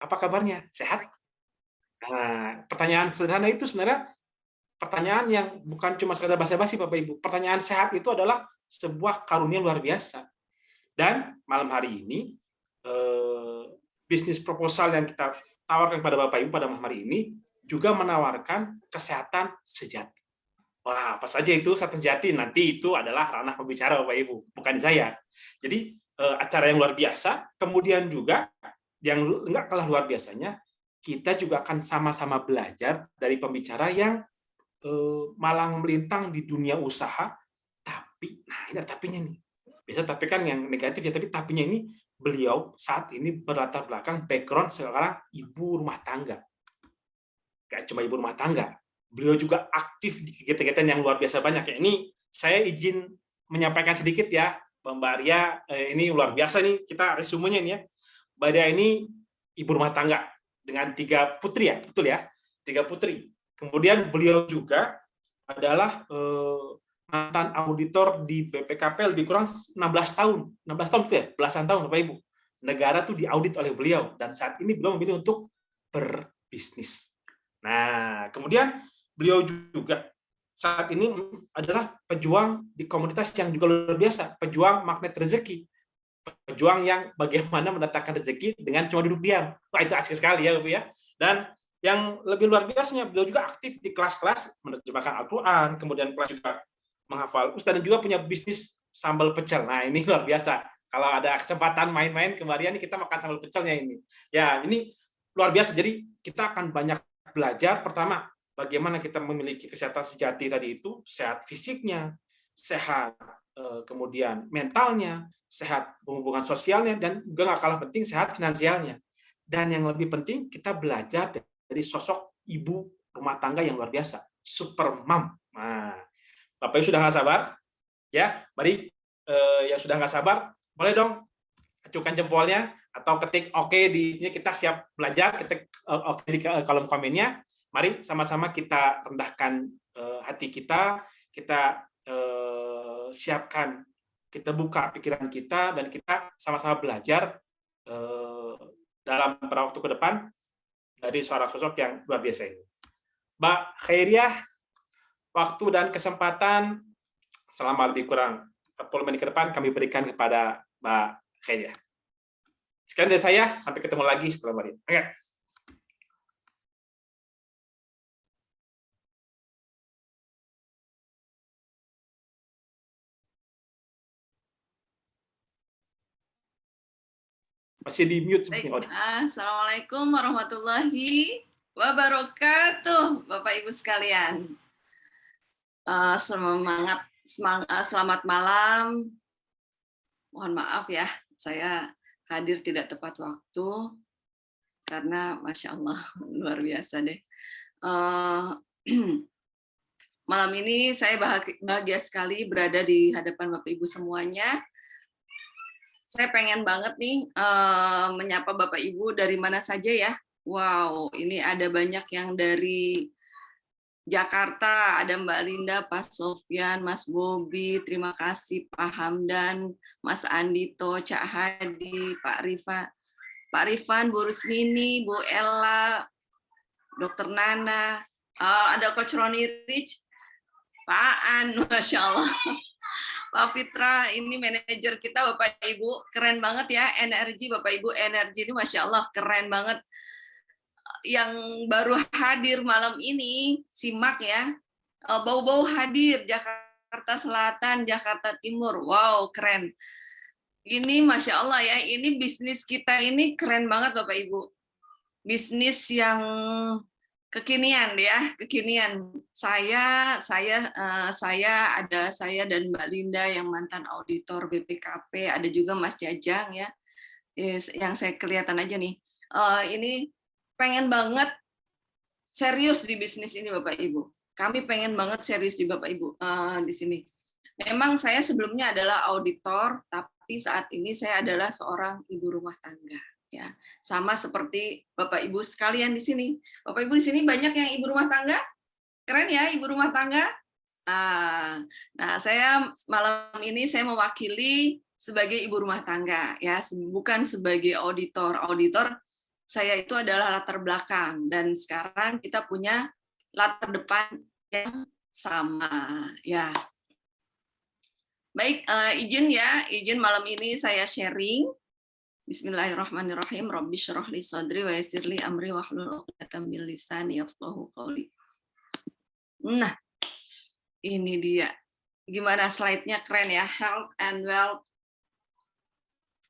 Apa kabarnya? Sehat? Nah, pertanyaan sederhana itu sebenarnya pertanyaan yang bukan cuma sekedar basa-basi, Bapak Ibu. Pertanyaan sehat itu adalah sebuah karunia luar biasa. Dan malam hari ini, bisnis proposal yang kita tawarkan kepada Bapak Ibu pada malam hari ini juga menawarkan kesehatan sejati. Wah, apa saja itu kesehatan sejati? Nanti itu adalah ranah pembicara Bapak Ibu, bukan saya. Jadi acara yang luar biasa, kemudian juga yang enggak kalah luar biasanya, kita juga akan sama-sama belajar dari pembicara yang malang melintang di dunia usaha, tapi, nah ini ada tapinya nih. Biasa tapi kan yang negatif ya, tapi tapinya ini beliau saat ini berlatar belakang background seorang ibu rumah tangga. Gak cuma ibu rumah tangga, beliau juga aktif di kegiatan-kegiatan yang luar biasa banyak. Ya, ini saya izin menyampaikan sedikit ya, Mbak Arya, ini luar biasa nih, kita resumenya nih ya. Mbak Arya ini ibu rumah tangga dengan 3 putri ya, betul ya? 3 putri. Kemudian beliau juga adalah mantan auditor di BPKP lebih kurang 16 tahun. 16 tahun itu ya, belasan tahun Bapak Ibu. Negara tuh diaudit oleh beliau dan saat ini beliau memilih untuk berbisnis. Nah, kemudian beliau juga saat ini adalah pejuang di komunitas yang juga luar biasa, pejuang magnet rezeki. Pejuang yang bagaimana mendatangkan rezeki dengan cuma duduk diam. Wah, itu asik sekali ya, Bapak ya. Dan yang lebih luar biasanya, beliau juga aktif di kelas-kelas menerjemahkan Al-Quran, kemudian kelas juga menghafal Ustaz, dan juga punya bisnis sambal pecel. Nah, ini luar biasa. Kalau ada kesempatan main-main kemarin ini kita makan sambal pecelnya ini. Ya, ini luar biasa. Jadi kita akan banyak belajar. Pertama, bagaimana kita memiliki kesehatan sejati tadi itu, sehat fisiknya, sehat kemudian mentalnya, sehat hubungan sosialnya, dan juga nggak kalah penting sehat finansialnya. Dan yang lebih penting kita belajar dari sosok ibu rumah tangga yang luar biasa, super mom. Nah, Bapak Ibu sudah nggak sabar, ya? Mari yang sudah nggak sabar, boleh dong acukan jempolnya atau ketik oke di kita siap belajar, ketik oke di kolom komennya. Mari sama-sama kita rendahkan hati kita, kita siapkan, kita buka pikiran kita dan kita sama-sama belajar dalam beberapa waktu ke depan dari seorang sosok yang luar biasa ini. Mbak Khairiah, waktu dan kesempatan selama lebih kurang 40 menit ke depan kami berikan kepada Mbak Khairiah. Sekian dari saya, sampai ketemu lagi setelah Mbak. Oke. Masih di mute sepertinya. Assalamualaikum warahmatullahi wabarakatuh, Bapak Ibu sekalian. Selamat malam. Mohon maaf ya, saya hadir tidak tepat waktu karena Masya Allah luar biasa deh. Malam ini saya bahagia sekali berada di hadapan Bapak Ibu semuanya. Saya pengen banget nih menyapa Bapak Ibu dari mana saja ya. Wow, ini ada banyak yang dari Jakarta, ada Mbak Linda, Pak Sofyan, Mas Bobi, terima kasih Pak Hamdan, Mas Andito, Cak Hadi, Pak Rifan, Bu Rusmini, Bu Ella, Dr. Nana, ada Coach Roni Rich, Pak An, Masya Allah. Pak Fitra, ini manajer kita Bapak Ibu, keren banget ya, energi Bapak Ibu, energi ini Masya Allah, keren banget. Yang baru hadir malam ini, simak ya, bau-bau hadir, Jakarta Selatan, Jakarta Timur, wow, keren. Ini Masya Allah ya, ini bisnis kita ini keren banget Bapak Ibu. Bisnis yang kekinian ya, kekinian. Saya dan Mbak Linda yang mantan auditor BPKP, ada juga Mas Jajang ya, yang saya kelihatan aja nih. Ini pengen banget serius di bisnis ini Bapak Ibu. Kami pengen banget serius di Bapak Ibu di sini. Memang saya sebelumnya adalah auditor, tapi saat ini saya adalah seorang ibu rumah tangga. Ya, sama seperti Bapak Ibu sekalian di sini. Bapak Ibu di sini banyak yang ibu rumah tangga, keren ya ibu rumah tangga. Nah, saya malam ini saya mewakili sebagai ibu rumah tangga, ya, bukan sebagai auditor. Auditor saya itu adalah latar belakang, dan sekarang kita punya latar depan yang sama, ya. Baik, izin malam ini saya sharing. Bismillahirrahmanirrahim. Rabbi syrah li sadri wa yassir li amri wahlul 'uqdatam min lisani yafqahu qawli. Nah, ini dia. Gimana slide-nya, keren ya? Health and wealth.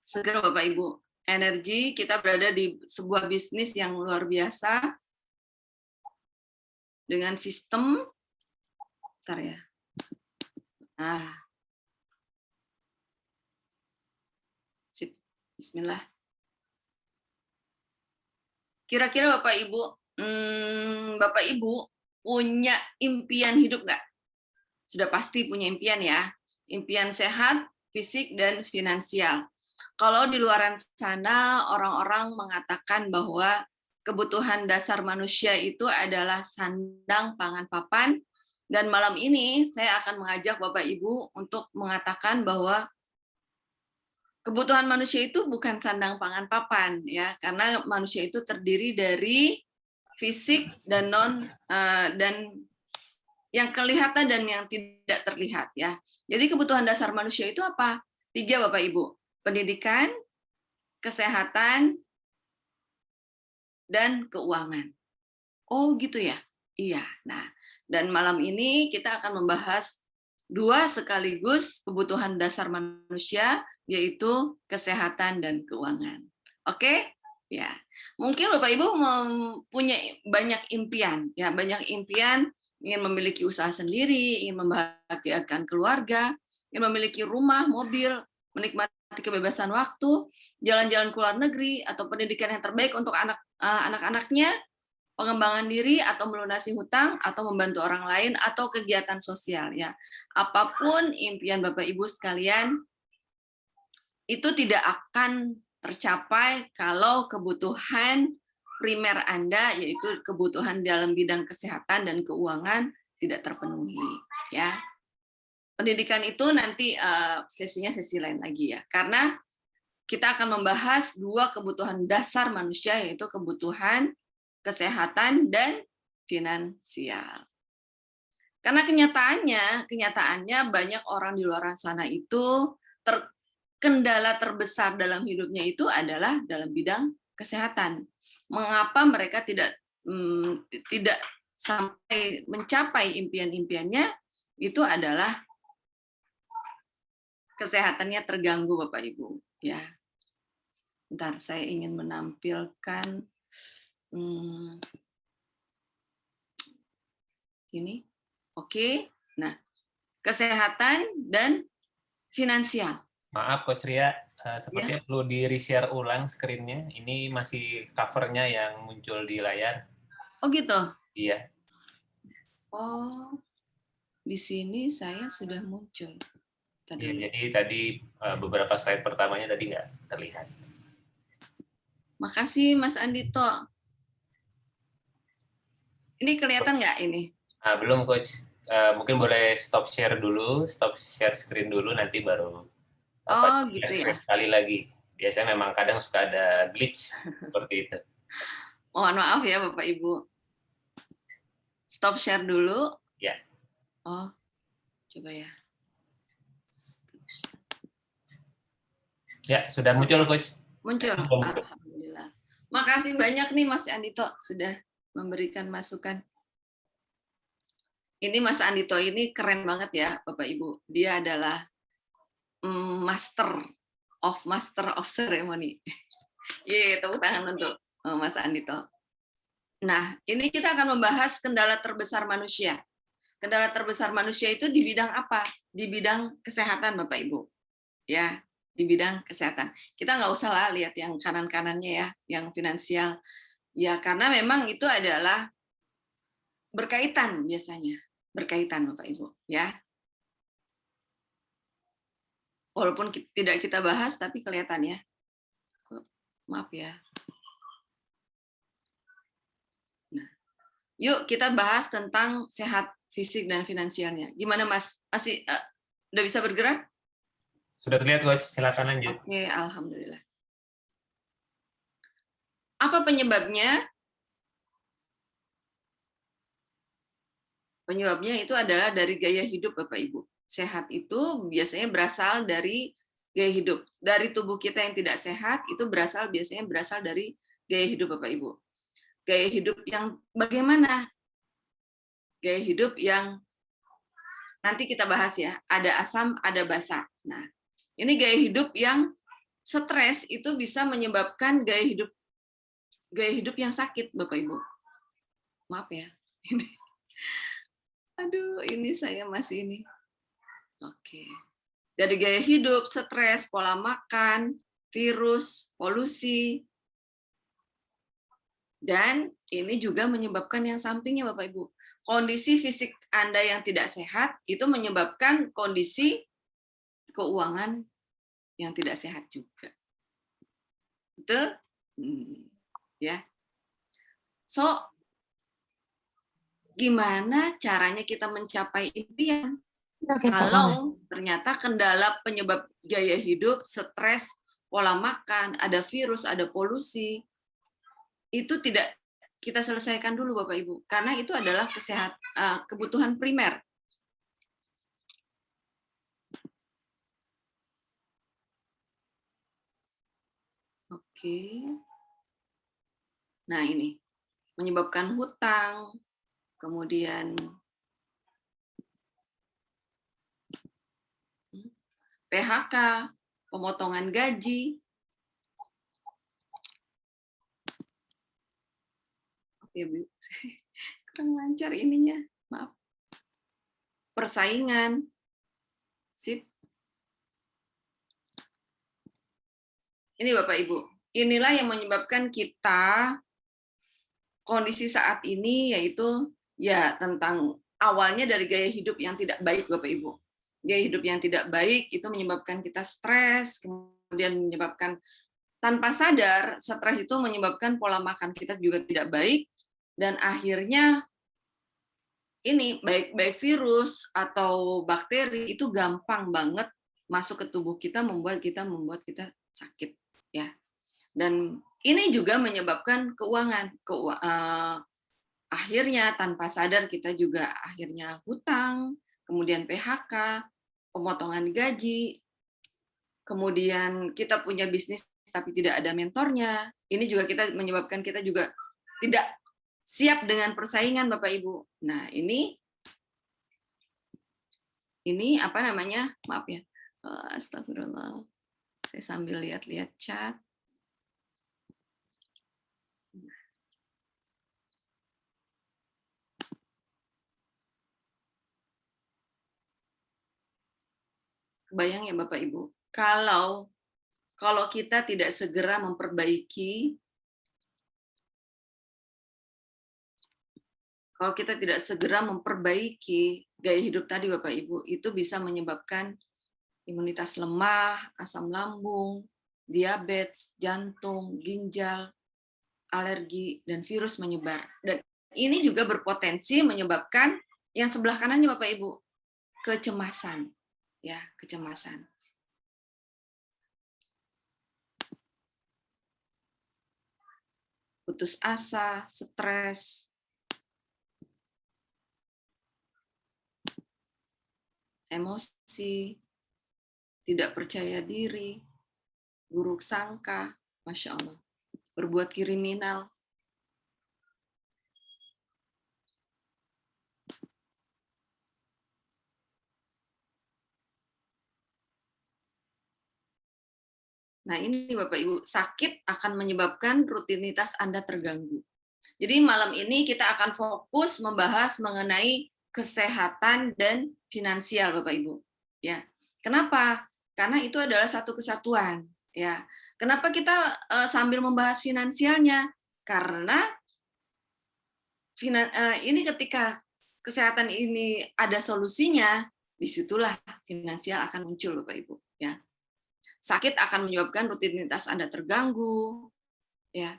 Segar Bapak Ibu. Energi, kita berada di sebuah bisnis yang luar biasa dengan sistem, bentar ya. Sip. Bismillah. Kira-kira Bapak Ibu punya impian hidup nggak? Sudah pasti punya impian ya. Impian sehat, fisik, dan finansial. Kalau di luar sana orang-orang mengatakan bahwa kebutuhan dasar manusia itu adalah sandang, pangan, papan, dan malam ini saya akan mengajak Bapak Ibu untuk mengatakan bahwa kebutuhan manusia itu bukan sandang, pangan, papan, ya, karena manusia itu terdiri dari fisik dan dan yang kelihatan dan yang tidak terlihat, ya. Jadi kebutuhan dasar manusia itu apa? 3 Bapak Ibu. Pendidikan, kesehatan, dan keuangan. Oh gitu ya? Iya. Nah, dan malam ini kita akan membahas 2 sekaligus kebutuhan dasar manusia, yaitu kesehatan dan keuangan. Oke? Ya. Mungkin Bapak Ibu mempunyai banyak impian, ya, banyak impian, ingin memiliki usaha sendiri, ingin membahagiakan keluarga, ingin memiliki rumah, mobil, menikmati kebebasan waktu, jalan-jalan ke luar negeri, atau pendidikan yang terbaik untuk anak-anaknya, pengembangan diri, atau melunasi hutang, atau membantu orang lain, atau kegiatan sosial, ya. Apapun impian Bapak Ibu sekalian, itu tidak akan tercapai kalau kebutuhan primer Anda, yaitu kebutuhan dalam bidang kesehatan dan keuangan, tidak terpenuhi, ya. Pendidikan itu nanti sesinya sesi lain lagi, ya, karena kita akan membahas 2 kebutuhan dasar manusia, yaitu kebutuhan kesehatan dan finansial. Karena kenyataannya banyak orang di luar sana itu kendala terbesar dalam hidupnya itu adalah dalam bidang kesehatan. Mengapa mereka tidak sampai mencapai impian-impiannya? Itu adalah kesehatannya terganggu, Bapak Ibu, ya. Bentar, saya ingin menampilkan ini. Oke. Nah, kesehatan dan finansial. Maaf Coach Ria, sepertinya perlu di-reshare ulang screen-nya. Ini masih cover-nya yang muncul di layar. Oh gitu? Iya. Oh, di sini saya sudah muncul. Ya, jadi tadi beberapa slide pertamanya tadi nggak terlihat. Makasih Mas Andito. Ini kelihatan nggak ini? Belum Coach. Mungkin boleh stop share dulu, stop share screen dulu, nanti baru gitu ya. Sekali lagi. Biasanya memang kadang suka ada glitch seperti itu. Mohon maaf ya Bapak Ibu. Stop share dulu. Ya. Oh, coba ya. Ya, sudah muncul Coach. Muncul. Alhamdulillah. Makasih banyak nih Mas Andito sudah memberikan masukan. Ini Mas Andito ini keren banget ya Bapak Ibu. Dia adalah master of ceremony. Tepuk tangan untuk Mas Andito. Nah, ini kita akan membahas kendala terbesar manusia. Kendala terbesar manusia itu di bidang apa? Di bidang kesehatan, Bapak Ibu. Ya, di bidang kesehatan. Kita nggak usah lah lihat yang kanan-kanannya ya, yang finansial. Ya, karena memang itu adalah berkaitan biasanya. Berkaitan, Bapak Ibu. Ya. Walaupun tidak kita bahas, tapi kelihatan ya. Maaf ya. Nah, yuk kita bahas tentang sehat fisik dan finansialnya. Gimana Mas? Masih udah bisa bergerak? Sudah terlihat Coach, silakan lanjut. Oke, alhamdulillah. Apa penyebabnya? Penyebabnya itu adalah dari gaya hidup, Bapak Ibu. Sehat itu biasanya berasal dari gaya hidup. Dari tubuh kita yang tidak sehat itu biasanya berasal dari gaya hidup, Bapak Ibu. Gaya hidup yang bagaimana? Gaya hidup yang nanti kita bahas ya. Ada asam, ada basa. Nah, ini gaya hidup yang stres itu bisa menyebabkan gaya hidup yang sakit, Bapak Ibu. Maaf ya. Aduh, ini saya masih ini. Oke. Dari gaya hidup, stres, pola makan, virus, polusi, dan ini juga menyebabkan yang sampingnya, Bapak Ibu. Kondisi fisik Anda yang tidak sehat itu menyebabkan kondisi keuangan yang tidak sehat juga. Betul? Ya. So, gimana caranya kita mencapai impian? Kalau ternyata kendala penyebab gaya hidup, stres, pola makan, ada virus, ada polusi, itu tidak kita selesaikan dulu, Bapak Ibu, karena itu adalah kebutuhan primer. Oke. Nah, ini menyebabkan hutang, kemudian PHK, pemotongan gaji. Oke, Bu. Kurang lancar ininya, maaf. Persaingan. Sip. Ini Bapak Ibu, inilah yang menyebabkan kita kondisi saat ini, yaitu ya tentang awalnya dari gaya hidup yang tidak baik, Bapak Ibu. Gaya hidup yang tidak baik itu menyebabkan kita stres, kemudian menyebabkan tanpa sadar, stres itu menyebabkan pola makan kita juga tidak baik, dan akhirnya ini baik virus atau bakteri itu gampang banget masuk ke tubuh kita, membuat kita sakit, ya. Dan ini juga menyebabkan keuangan. Akhirnya tanpa sadar kita juga akhirnya hutang, kemudian PHK, pemotongan gaji, kemudian kita punya bisnis tapi tidak ada mentornya. Ini juga menyebabkan kita juga tidak siap dengan persaingan, Bapak Ibu. Nah, ini apa namanya? Maaf ya. Astagfirullah. Saya sambil lihat-lihat chat. Kebayang ya Bapak Ibu, kalau kita tidak segera memperbaiki, gaya hidup tadi Bapak Ibu, itu bisa menyebabkan imunitas lemah, asam lambung, diabetes, jantung, ginjal, alergi, dan virus menyebar. Dan ini juga berpotensi menyebabkan yang sebelah kanannya Bapak Ibu, kecemasan. Ya, kecemasan. Putus asa, stres, emosi, tidak percaya diri, buruk sangka, Masya Allah, berbuat kriminal. Nah, ini Bapak Ibu, sakit akan menyebabkan rutinitas Anda terganggu. Jadi malam ini kita akan fokus membahas mengenai kesehatan dan finansial, Bapak Ibu. Ya, kenapa? Karena itu adalah satu kesatuan. Ya, kenapa kita sambil membahas finansialnya? Karena ini ketika kesehatan ini ada solusinya, disitulah finansial akan muncul, Bapak Ibu. Ya, sakit akan menyebabkan rutinitas Anda terganggu, ya.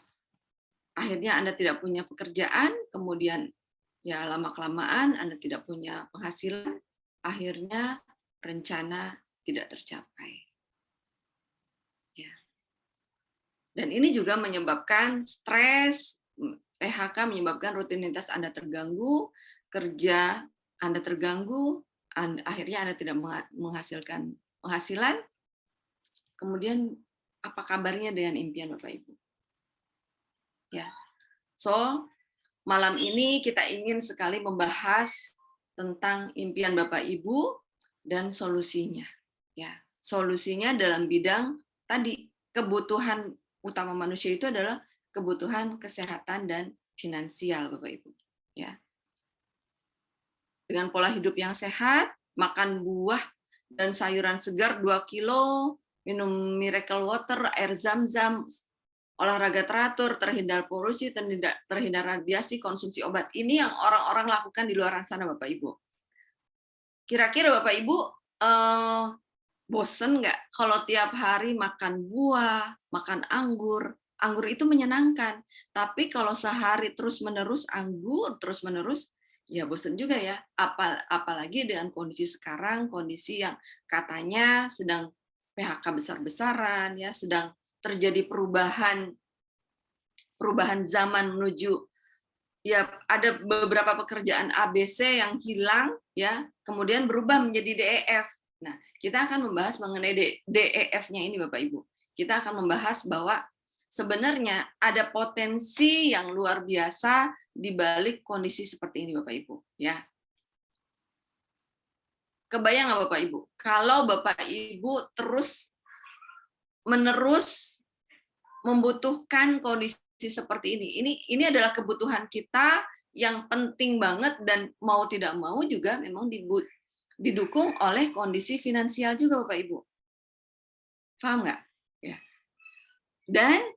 Akhirnya Anda tidak punya pekerjaan, kemudian ya lama-kelamaan Anda tidak punya penghasilan, akhirnya rencana tidak tercapai. Ya. Dan ini juga menyebabkan stres, PHK menyebabkan rutinitas Anda terganggu, kerja Anda terganggu, akhirnya Anda tidak menghasilkan penghasilan. Kemudian apa kabarnya dengan impian Bapak Ibu? Ya. So, malam ini kita ingin sekali membahas tentang impian Bapak Ibu dan solusinya. Ya, solusinya dalam bidang tadi, kebutuhan utama manusia itu adalah kebutuhan kesehatan dan finansial, Bapak Ibu. Ya. Dengan pola hidup yang sehat, makan buah dan sayuran segar 2 kilo, minum miracle water, air zam-zam, olahraga teratur, terhindar polusi, terhindar radiasi, konsumsi obat. Ini yang orang-orang lakukan di luar sana, Bapak Ibu. Kira-kira Bapak Ibu bosen nggak kalau tiap hari makan buah, makan anggur? Anggur itu menyenangkan, tapi kalau sehari terus-menerus anggur, terus-menerus, ya bosen juga ya. Apalagi dengan kondisi sekarang, kondisi yang katanya sedang PHK besar-besaran, ya sedang terjadi perubahan zaman menuju, ya ada beberapa pekerjaan ABC yang hilang, ya kemudian berubah menjadi DEF. Nah, kita akan membahas mengenai DEF-nya ini, Bapak Ibu. Kita akan membahas bahwa sebenarnya ada potensi yang luar biasa di balik kondisi seperti ini, Bapak Ibu. Ya, kebayang nggak Bapak Ibu? Kalau Bapak Ibu terus-menerus membutuhkan kondisi seperti ini adalah kebutuhan kita yang penting banget, dan mau tidak mau juga memang didukung oleh kondisi finansial juga, Bapak Ibu. Paham nggak? Ya. Dan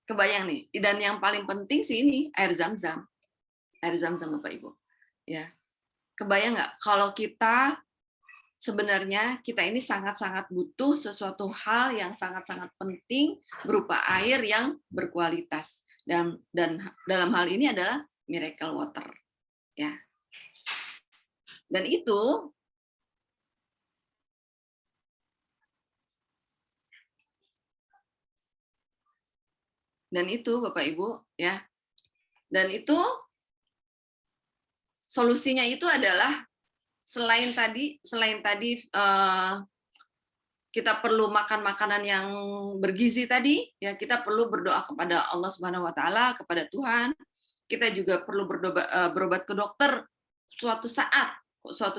kebayang nih, dan yang paling penting sih ini air zam-zam. Air zam-zam, Bapak Ibu. Ya. Kebayang nggak kalau kita sebenarnya kita ini sangat-sangat butuh sesuatu hal yang sangat-sangat penting berupa air yang berkualitas, dan dalam hal ini adalah miracle water, ya. Dan itu Bapak Ibu, ya. Dan itu solusinya itu adalah selain tadi kita perlu makan makanan yang bergizi tadi, ya kita perlu berdoa kepada Allah Subhanahu wa taala, kepada Tuhan. Kita juga perlu berobat ke dokter suatu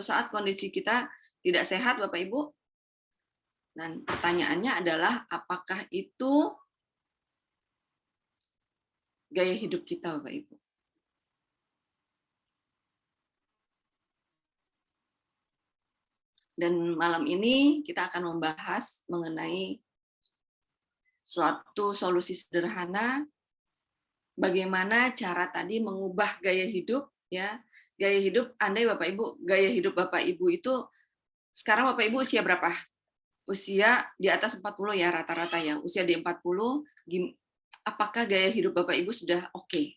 saat kondisi kita tidak sehat, Bapak Ibu. Dan pertanyaannya adalah apakah itu gaya hidup kita, Bapak Ibu? Dan malam ini kita akan membahas mengenai suatu solusi sederhana bagaimana cara tadi mengubah gaya hidup, ya. Gaya hidup andai Bapak Ibu, gaya hidup Bapak Ibu itu sekarang Bapak Ibu usia berapa? Usia di atas 40 ya rata-rata ya. Usia di 40, apakah gaya hidup Bapak Ibu sudah oke?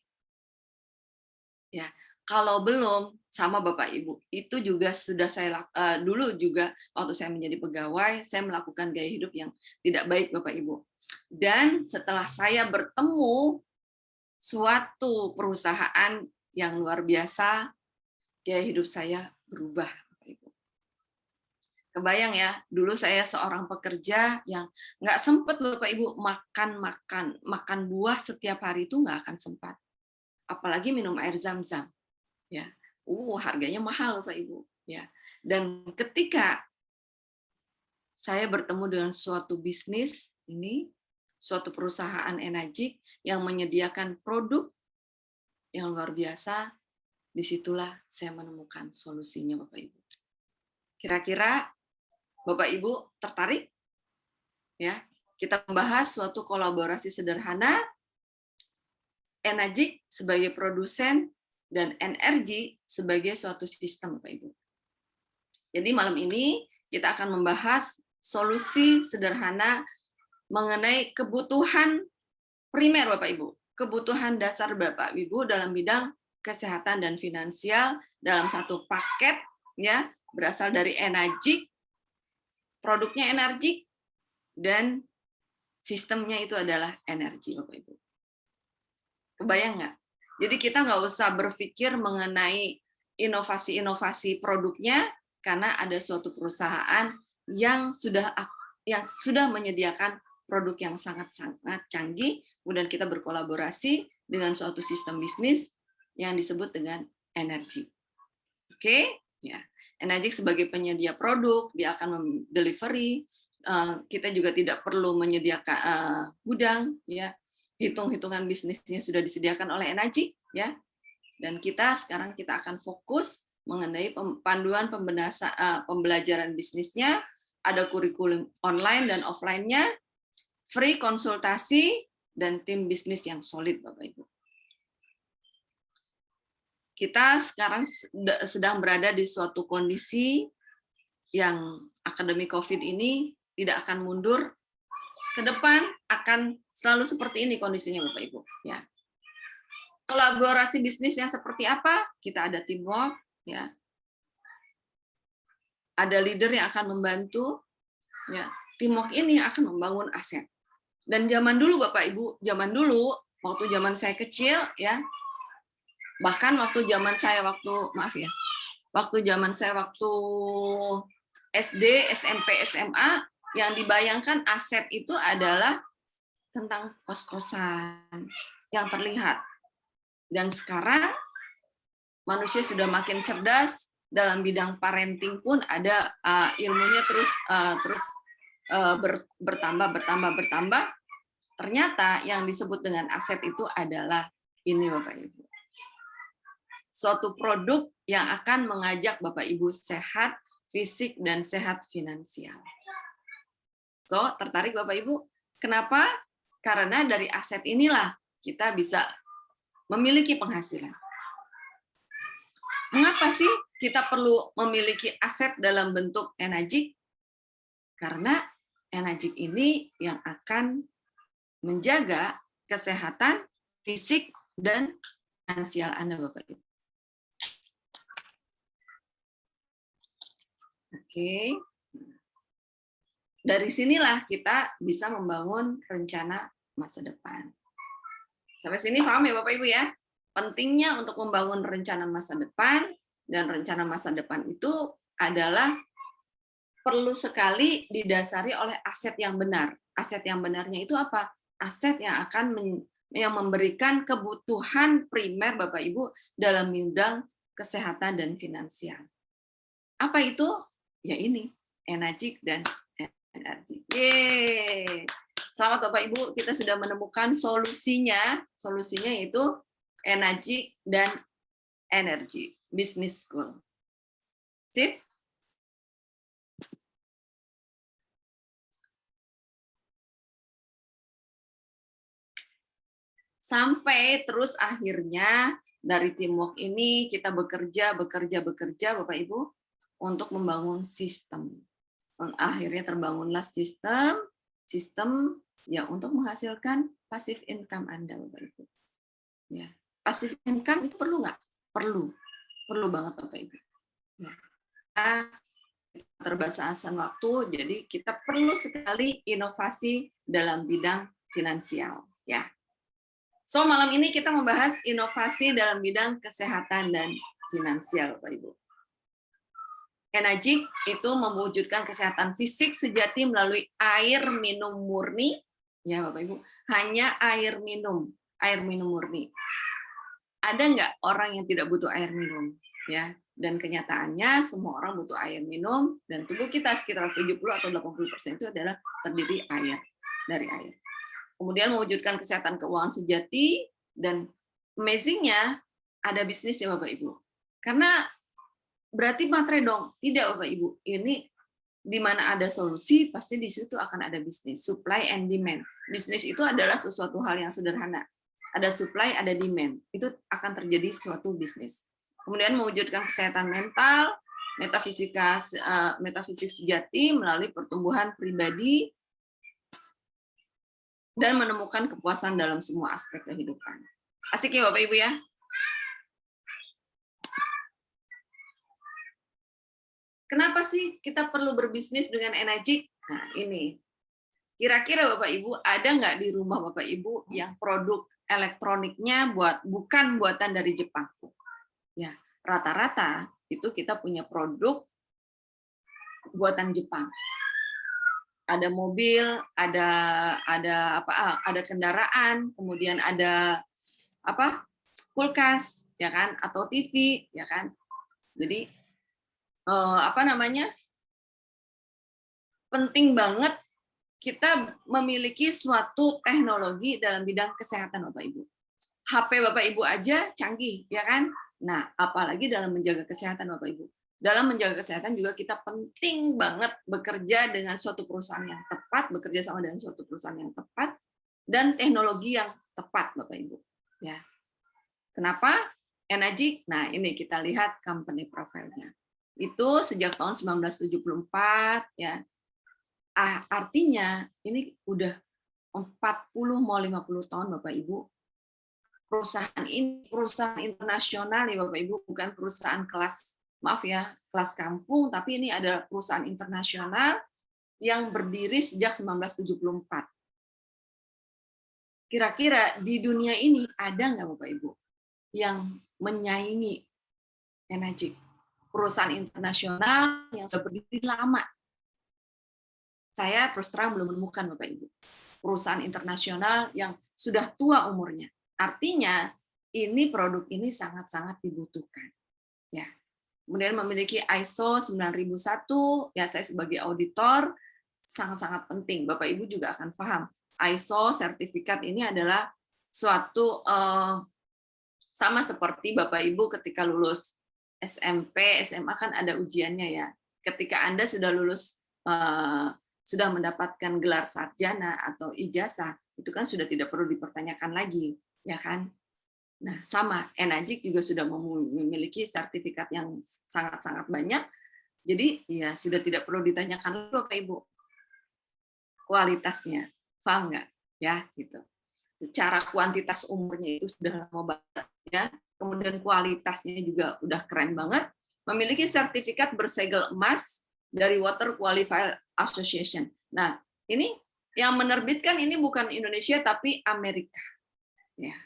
Ya. Kalau belum, sama Bapak Ibu, itu juga sudah saya dulu juga waktu saya menjadi pegawai, saya melakukan gaya hidup yang tidak baik, Bapak Ibu. Dan setelah saya bertemu suatu perusahaan yang luar biasa, gaya hidup saya berubah, Bapak Ibu. Kebayang ya, dulu saya seorang pekerja yang nggak sempat, Bapak Ibu, makan buah setiap hari itu nggak akan sempat. Apalagi minum air zam-zam. Ya, harganya mahal, Bapak Ibu. Ya, dan ketika saya bertemu dengan suatu bisnis ini, suatu perusahaan energi yang menyediakan produk yang luar biasa, disitulah saya menemukan solusinya, Bapak Ibu. Kira-kira Bapak Ibu tertarik? Ya, kita membahas suatu kolaborasi sederhana, energi sebagai produsen dan energi sebagai suatu sistem, Bapak Ibu. Jadi malam ini kita akan membahas solusi sederhana mengenai kebutuhan primer, Bapak Ibu, kebutuhan dasar Bapak Ibu dalam bidang kesehatan dan finansial dalam satu paket, ya, berasal dari energi, produknya energi, dan sistemnya itu adalah energi, Bapak Ibu. Kebayang nggak? Jadi kita nggak usah berpikir mengenai inovasi-inovasi produknya, karena ada suatu perusahaan yang sudah menyediakan produk yang sangat-sangat canggih, kemudian kita berkolaborasi dengan suatu sistem bisnis yang disebut dengan energi. Oke, ya. Energi sebagai penyedia produk, dia akan mendelivery. Kita juga tidak perlu menyediakan gudang, ya. Hitung-hitungan bisnisnya sudah disediakan oleh energi, ya. Dan sekarang kita akan fokus mengenai panduan pembelajaran bisnisnya, ada kurikulum online dan offline-nya, free konsultasi, dan tim bisnis yang solid, Bapak Ibu. Kita sekarang sedang berada di suatu kondisi yang akademi COVID ini tidak akan mundur, ke depan akan selalu seperti ini kondisinya, Bapak Ibu. Ya. Kolaborasi bisnisnya seperti apa? Kita ada teamwork, ya. Ada leader yang akan membantu, ya. Teamwork ini akan membangun aset. Dan zaman dulu, Bapak Ibu, zaman dulu waktu zaman saya kecil, ya. Bahkan waktu zaman saya waktu zaman saya waktu SD, SMP, SMA, yang dibayangkan aset itu adalah tentang kos-kosan yang terlihat. Dan sekarang manusia sudah makin cerdas, dalam bidang parenting pun ada ilmunya terus bertambah. Ternyata yang disebut dengan aset itu adalah ini, Bapak Ibu. Suatu produk yang akan mengajak Bapak Ibu sehat fisik dan sehat finansial. So, tertarik Bapak Ibu? Kenapa? Karena dari aset inilah kita bisa memiliki penghasilan. Mengapa sih kita perlu memiliki aset dalam bentuk energi? Karena energi ini yang akan menjaga kesehatan fisik dan finansial Anda, Bapak Ibu. Oke. Dari sinilah kita bisa membangun rencana masa depan. Sampai sini paham ya Bapak Ibu ya? Pentingnya untuk membangun rencana masa depan, dan rencana masa depan itu adalah perlu sekali didasari oleh aset yang benar. Aset yang benarnya itu apa? Aset yang akan memberikan kebutuhan primer Bapak Ibu dalam bidang kesehatan dan finansial. Apa itu? Ya ini, energi dan energi. Yeay. Selamat Bapak Ibu, kita sudah menemukan solusinya. Solusinya yaitu energi dan energi. Business School. Sip? Sampai terus akhirnya dari teamwork ini kita bekerja Bapak Ibu untuk membangun sistem. Akhirnya terbangunlah sistem ya untuk menghasilkan passive income Anda, Bapak Ibu. Ya, passive income itu perlu nggak? Perlu banget Bapak Ibu. Ya. Terbatasan waktu, jadi kita perlu sekali inovasi dalam bidang finansial. Ya. So malam ini kita membahas inovasi dalam bidang kesehatan dan finansial, Bapak Ibu. Energi itu mewujudkan kesehatan fisik sejati melalui air minum murni, ya Bapak Ibu, hanya air minum murni. Ada nggak orang yang tidak butuh air minum? Ya, dan kenyataannya semua orang butuh air minum, dan tubuh kita sekitar 70 atau 80% itu adalah terdiri dari air. Kemudian mewujudkan kesehatan keuangan sejati, dan amazing-nya ada bisnisnya Bapak Ibu. Karena berarti materai dong. Tidak Bapak Ibu. Ini di mana ada solusi, pasti di situ akan ada bisnis. Supply and demand. Bisnis itu adalah sesuatu hal yang sederhana. Ada supply, ada demand. Itu akan terjadi suatu bisnis. Kemudian mewujudkan kesehatan mental, metafisik sejati melalui pertumbuhan pribadi, dan menemukan kepuasan dalam semua aspek kehidupan. Asik ya Bapak Ibu ya? Kenapa sih kita perlu berbisnis dengan energi? Nah ini, Kira-kira Bapak Ibu ada nggak di rumah Bapak Ibu yang produk elektroniknya bukan buatan dari Jepang? Ya, rata-rata itu kita punya produk buatan Jepang. Ada mobil, ada kendaraan, kemudian ada kulkas, ya kan, atau TV, ya kan. Jadi penting banget kita memiliki suatu teknologi dalam bidang kesehatan Bapak Ibu. HP Bapak Ibu aja canggih, ya kan? Nah, apalagi dalam menjaga kesehatan Bapak Ibu. Dalam menjaga kesehatan juga kita penting banget bekerja dengan suatu perusahaan yang tepat, bekerja sama dengan suatu perusahaan yang tepat, dan teknologi yang tepat Bapak Ibu. Ya. Kenapa? Enagic, nah ini kita lihat company profile-nya. Itu sejak tahun 1974, ya. Artinya ini udah 40 mau 50 tahun Bapak Ibu. Perusahaan ini perusahaan internasional ya Bapak Ibu, bukan perusahaan kelas kampung, tapi ini adalah perusahaan internasional yang berdiri sejak 1974. Kira-kira di dunia ini ada nggak Bapak Ibu yang menyaingi Enagic? Perusahaan internasional yang sudah berdiri lama. Saya terus terang belum menemukan Bapak Ibu. Perusahaan internasional yang sudah tua umurnya. Artinya ini produk ini sangat-sangat dibutuhkan. Ya. Kemudian memiliki ISO 9001, ya saya sebagai auditor sangat-sangat penting. Bapak Ibu juga akan paham. ISO sertifikat ini adalah suatu sama seperti Bapak Ibu ketika lulus SMP, SMA kan ada ujiannya ya. Ketika Anda sudah lulus sudah mendapatkan gelar sarjana atau ijazah, itu kan sudah tidak perlu dipertanyakan lagi, ya kan? Nah, sama, Enagic juga sudah memiliki sertifikat yang sangat-sangat banyak, jadi ya sudah tidak perlu ditanyakan lagi Bapak Ibu kualitasnya, paham nggak? Ya, gitu. Secara kuantitas umurnya itu sudah lama banget, ya. Kemudian kualitasnya juga udah keren banget, memiliki sertifikat bersegel emas dari Water Qualifier Association. Nah, ini yang menerbitkan ini bukan Indonesia tapi Amerika. Ya.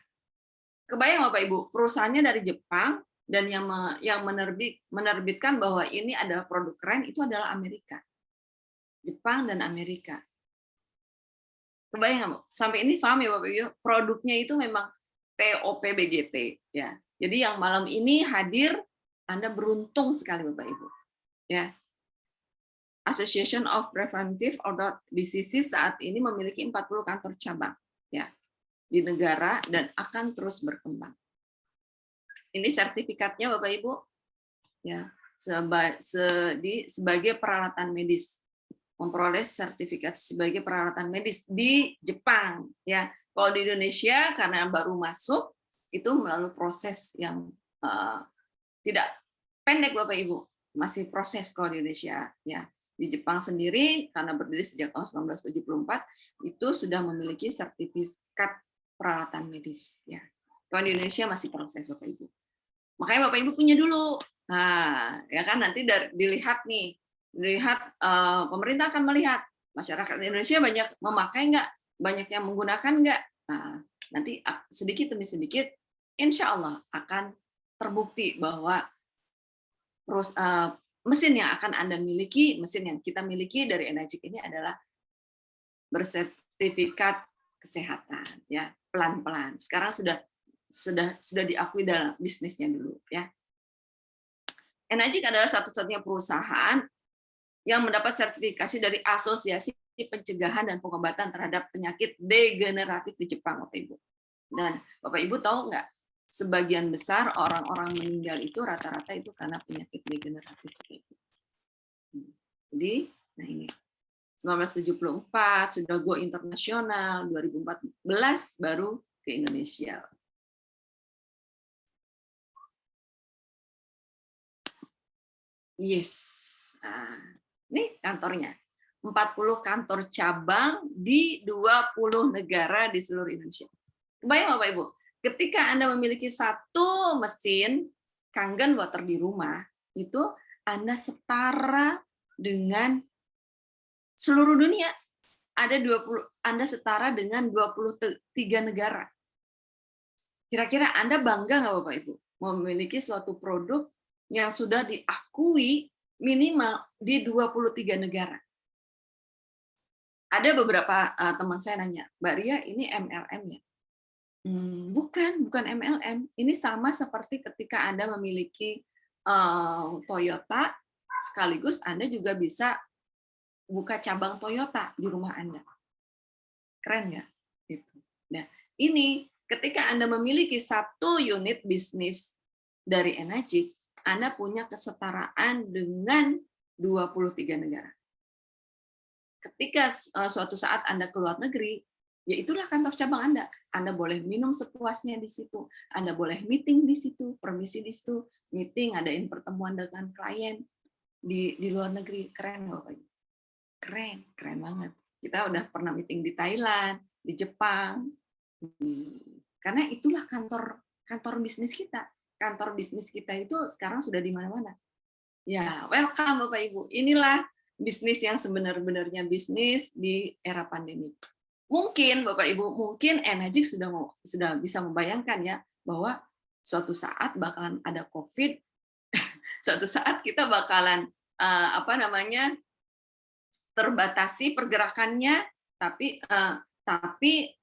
Kebayang Bapak Ibu, perusahaannya dari Jepang dan yang menerbitkan bahwa ini adalah produk keren itu adalah Amerika. Jepang dan Amerika. Kebayang nggak, Bu? Sampai ini paham ya Bapak Ibu, produknya itu memang TOP BGT ya. Jadi yang malam ini hadir, Anda beruntung sekali Bapak Ibu. Ya. Association of Preventive Orthotic Diseases saat ini memiliki 40 kantor cabang ya di negara dan akan terus berkembang. Ini sertifikatnya Bapak Ibu ya sebagai peralatan medis, memperoleh sertifikat sebagai peralatan medis di Jepang ya. Kalau di Indonesia karena baru masuk itu melalui proses yang tidak pendek Bapak Ibu, masih proses kalau di Indonesia ya. Di Jepang sendiri karena berdiri sejak tahun 1974 itu sudah memiliki sertifikat peralatan medis ya. Kalau di Indonesia masih proses Bapak Ibu. Makanya Bapak Ibu punya dulu. Nah, ya kan nanti dilihat nih, pemerintah akan melihat masyarakat Indonesia banyak memakai nggak, banyak yang menggunakan nggak. Nah, nanti sedikit demi sedikit, insya Allah akan terbukti bahwa mesin yang akan Anda miliki, mesin yang kita miliki dari Enagic ini adalah bersertifikat kesehatan ya, pelan-pelan. Sekarang sudah diakui dalam bisnisnya dulu ya. Enagic adalah satu-satunya perusahaan yang mendapat sertifikasi dari Asosiasi Pencegahan dan Pengobatan terhadap Penyakit Degeneratif di Jepang, Bapak Ibu. Dan Bapak Ibu tahu nggak? Sebagian besar orang-orang meninggal itu rata-rata itu karena penyakit degeneratif. Jadi, nah ini 1974 sudah go internasional, 2014 baru ke Indonesia. Yes. Nah, ini kantornya. 40 kantor cabang di 20 negara di seluruh Indonesia. Kebayang Bapak Ibu? Ketika Anda memiliki satu mesin Kangen water di rumah, itu Anda setara dengan seluruh dunia. ada 20, Anda setara dengan 23 negara. Kira-kira Anda bangga nggak Bapak Ibu memiliki suatu produk yang sudah diakui minimal di 23 negara? Ada beberapa teman saya nanya, Mbak Ria ini MLM ya? Bukan MLM. Ini sama seperti ketika Anda memiliki Toyota, sekaligus Anda juga bisa buka cabang Toyota di rumah Anda. Keren ya? Gitu. Nah, ini ketika Anda memiliki satu unit bisnis dari Enagic, Anda punya kesetaraan dengan 23 negara. Ketika suatu saat Anda keluar negeri, ya itulah kantor cabang Anda. Anda boleh minum sepuasnya di situ, Anda boleh meeting di situ, permisi di situ, meeting, adain pertemuan dengan klien di luar negeri. Keren nggak Bapak Ibu? Keren banget. Kita udah pernah meeting di Thailand, di Jepang, karena itulah kantor bisnis kita. Kantor bisnis kita itu sekarang sudah di mana-mana. Ya, welcome Bapak Ibu. Inilah bisnis yang sebenar-benarnya bisnis di era pandemi. Mungkin Bapak Ibu, mungkin Enagic sudah bisa membayangkan ya bahwa suatu saat bakalan ada COVID, suatu saat kita bakalan terbatasi pergerakannya, tapi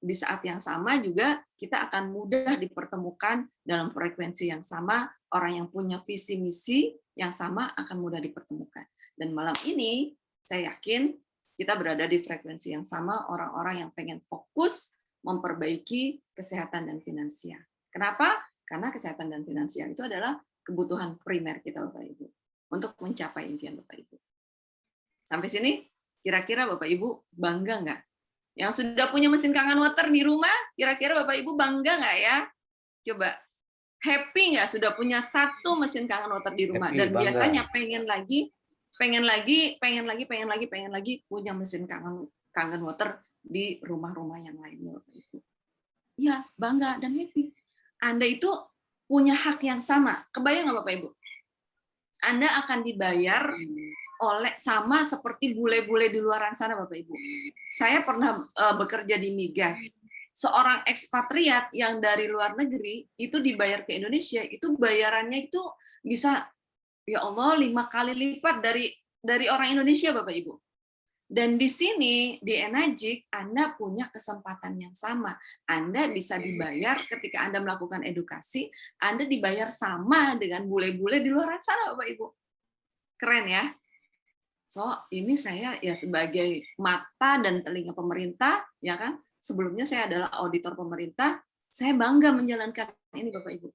di saat yang sama juga kita akan mudah dipertemukan dalam frekuensi yang sama, orang yang punya visi misi yang sama akan mudah dipertemukan. Dan malam ini saya yakin kita berada di frekuensi yang sama, orang-orang yang pengen fokus memperbaiki kesehatan dan finansial. Kenapa? Karena kesehatan dan finansial itu adalah kebutuhan primer kita Bapak Ibu untuk mencapai impian Bapak Ibu. Sampai sini kira-kira Bapak Ibu bangga nggak? Yang sudah punya mesin kangen water di rumah, kira-kira Bapak Ibu bangga nggak ya? Coba, happy nggak sudah punya satu mesin kangen water di rumah? Happy, dan bangga. Biasanya pengen lagi punya mesin kangen water di rumah-rumah yang lainnya Bapak Ibu. Ya, bangga dan happy. Anda itu punya hak yang sama. Kebayang nggak Bapak Ibu? Anda akan dibayar sama seperti bule-bule di luaran sana Bapak Ibu. Saya pernah bekerja di migas. Seorang ekspatriat yang dari luar negeri itu dibayar ke Indonesia, itu bayarannya itu bisa ya Allah 5 kali lipat dari orang Indonesia Bapak Ibu. Dan di sini di Enagic Anda punya kesempatan yang sama. Anda bisa dibayar ketika Anda melakukan edukasi, Anda dibayar sama dengan bule-bule di luar sana Bapak Ibu. Keren ya? So, ini saya ya sebagai mata dan telinga pemerintah, ya kan? Sebelumnya saya adalah auditor pemerintah, saya bangga menjalankan ini Bapak Ibu.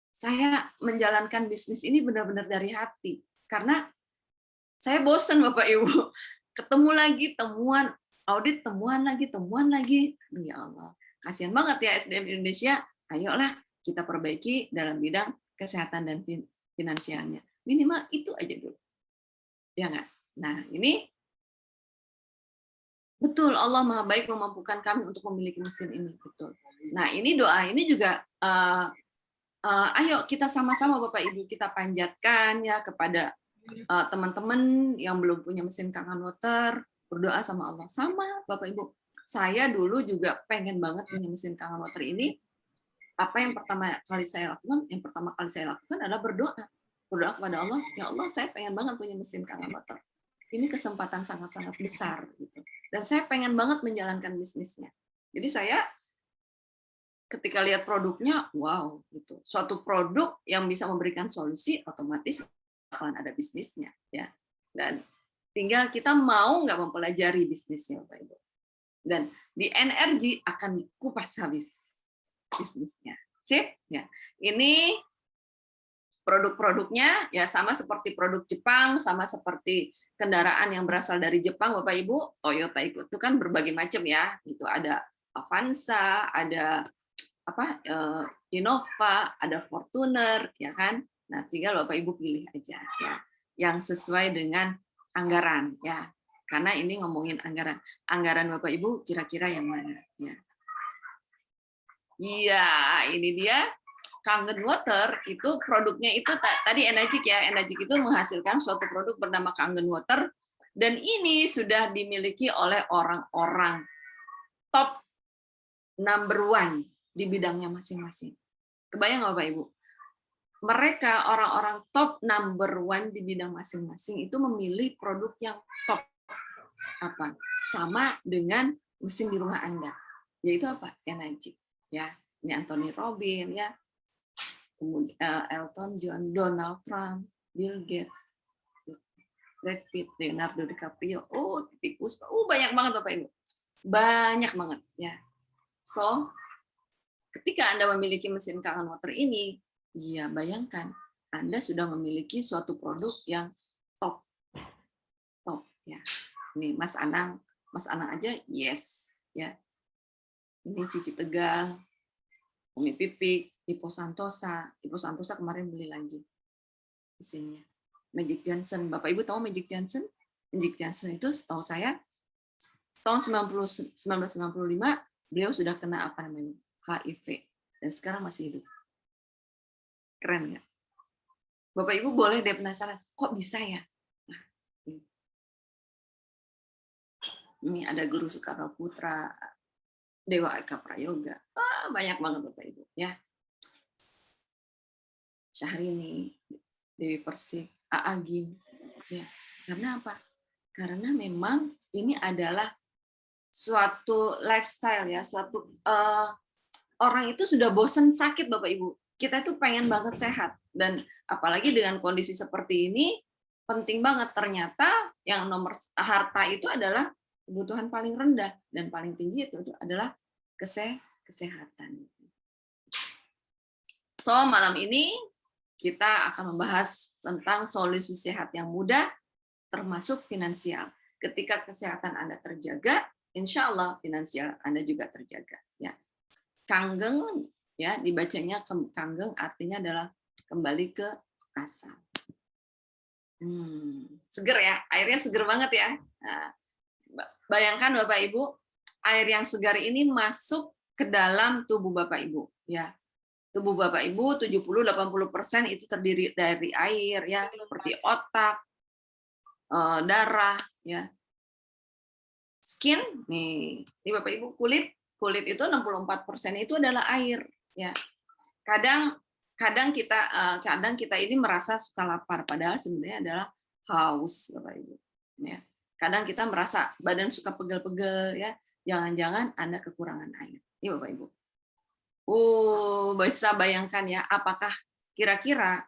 Saya menjalankan bisnis ini benar-benar dari hati. Karena saya bosan Bapak Ibu. Ketemu lagi, temuan, audit, temuan lagi. Ya Allah, kasihan banget ya SDM Indonesia. Ayolah kita perbaiki dalam bidang kesehatan dan finansialnya. Minimal itu aja dulu. Ya nggak? Nah, ini betul Allah Maha Baik memampukan kami untuk memiliki mesin ini, betul. Nah, ini doa ini juga ayo kita sama-sama Bapak Ibu kita panjatkan ya kepada teman-teman yang belum punya mesin kangen water, berdoa sama Allah. Sama Bapak Ibu. Saya dulu juga pengen banget punya mesin kangen water ini. Apa yang pertama kali saya lakukan? Yang pertama kali saya lakukan adalah berdoa. Berdoa kepada Allah, ya Allah saya pengen banget punya mesin kangen water. Ini kesempatan sangat-sangat besar gitu. Dan saya pengen banget menjalankan bisnisnya. Jadi saya ketika lihat produknya, wow gitu. Suatu produk yang bisa memberikan solusi otomatis bakalan ada bisnisnya ya. Dan tinggal kita mau nggak mempelajari bisnisnya Bapak Ibu. Dan di NRG akan dikupas habis bisnisnya. Sip ya. Ini produk-produknya ya sama seperti produk Jepang, sama seperti kendaraan yang berasal dari Jepang Bapak Ibu. Toyota itu kan berbagai macam ya. Itu ada Avanza, ada Innova, ada Fortuner ya kan. Nah, tinggal Bapak Ibu pilih aja ya yang sesuai dengan anggaran ya. Karena ini ngomongin anggaran. Anggaran Bapak Ibu kira-kira yang mana ya. Iya, ini dia Kangen Water itu produknya itu tadi Enagic ya. Enagic itu menghasilkan suatu produk bernama Kangen Water Dan ini sudah dimiliki oleh orang-orang top number one di bidangnya masing-masing. Kebayang nggak Bapak Ibu? Mereka orang-orang top number one di bidang masing-masing itu memilih produk yang top. Apa? Sama dengan mesin di rumah Anda. Yaitu apa? Enagic. Ya, ini Anthony Robbins, ya. Kemudian Elton John, Donald Trump, Bill Gates, Brad Pitt, Leonardo DiCaprio, Titiek Puspa, banyak banget Bapak Ibu. Banyak banget, ya. So, ketika Anda memiliki mesin Kangen Water ini, ya bayangkan Anda sudah memiliki suatu produk yang top, ya. Ini Mas Anang aja, yes, ya. Ini Cici Tegal, Umi Pipik, Ipo Santosa kemarin beli lagi mesinnya. Magic Johnson, Bapak Ibu tahu Magic Johnson? Magic Johnson itu setahu saya tahun 1995 beliau sudah kena apa namanya HIV dan sekarang masih hidup. Keren nggak? Bapak Ibu boleh deh penasaran, kok bisa ya? Nah, ini ada Guru Soekarno Putra, Dewa Eka Prayoga, banyak banget Bapak Ibu ya. Syahrini, Dewi Persik, Agim, ya. Karena apa? Karena memang ini adalah suatu lifestyle ya, suatu orang itu sudah bosen sakit Bapak Ibu. Kita itu pengen banget sehat dan apalagi dengan kondisi seperti ini penting banget, ternyata yang nomor harta itu adalah kebutuhan paling rendah dan paling tinggi itu adalah kesehatan. So malam ini kita akan membahas tentang solusi sehat yang mudah, termasuk finansial. Ketika kesehatan Anda terjaga, insya Allah finansial Anda juga terjaga. Ya. Kanggeng, ya dibacanya kanggeng artinya adalah kembali ke asal. Seger ya, airnya seger banget ya. Nah, bayangkan Bapak Ibu, air yang segar ini masuk ke dalam tubuh Bapak Ibu. Ya. Tubuh Bapak Ibu 70-80% itu terdiri dari air ya, seperti otak, darah ya. Skin nih Bapak Ibu, kulit itu 64% itu adalah air ya. Kadang kita ini merasa suka lapar padahal sebenarnya adalah haus Bapak Ibu ya. Kadang kita merasa badan suka pegel-pegel ya. Jangan-jangan Anda kekurangan air. Ini Bapak Ibu. Bisa bayangkan ya, apakah kira-kira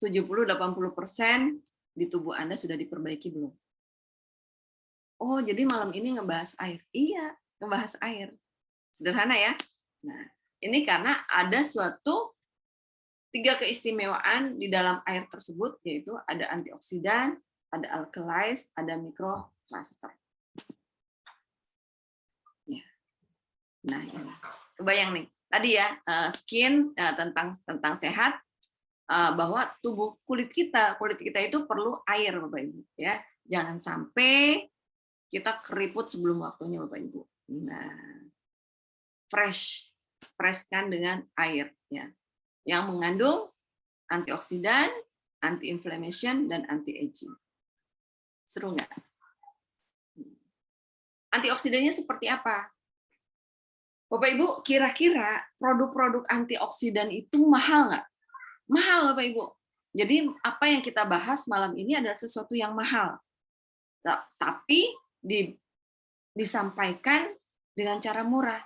70-80% di tubuh Anda sudah diperbaiki belum? Jadi malam ini ngebahas air. Iya, ngebahas air. Sederhana ya. Nah, ini karena ada suatu 3 keistimewaan di dalam air tersebut, yaitu ada antioksidan, ada alkalize, ada mikrokluster. Ya. Nah, ini. Kebayang nih. Tadi ya skin tentang sehat, bahwa tubuh kulit kita itu perlu air Bapak Ibu ya. Jangan sampai kita keriput sebelum waktunya Bapak Ibu. Nah, freshkan dengan air ya, yang mengandung antioksidan, anti-inflammation dan anti-aging. Seru nggak? Antioksidannya seperti apa? Bapak Ibu, kira-kira produk-produk antioksidan itu mahal nggak? Mahal, Bapak Ibu. Jadi apa yang kita bahas malam ini adalah sesuatu yang mahal. Tapi disampaikan dengan cara murah.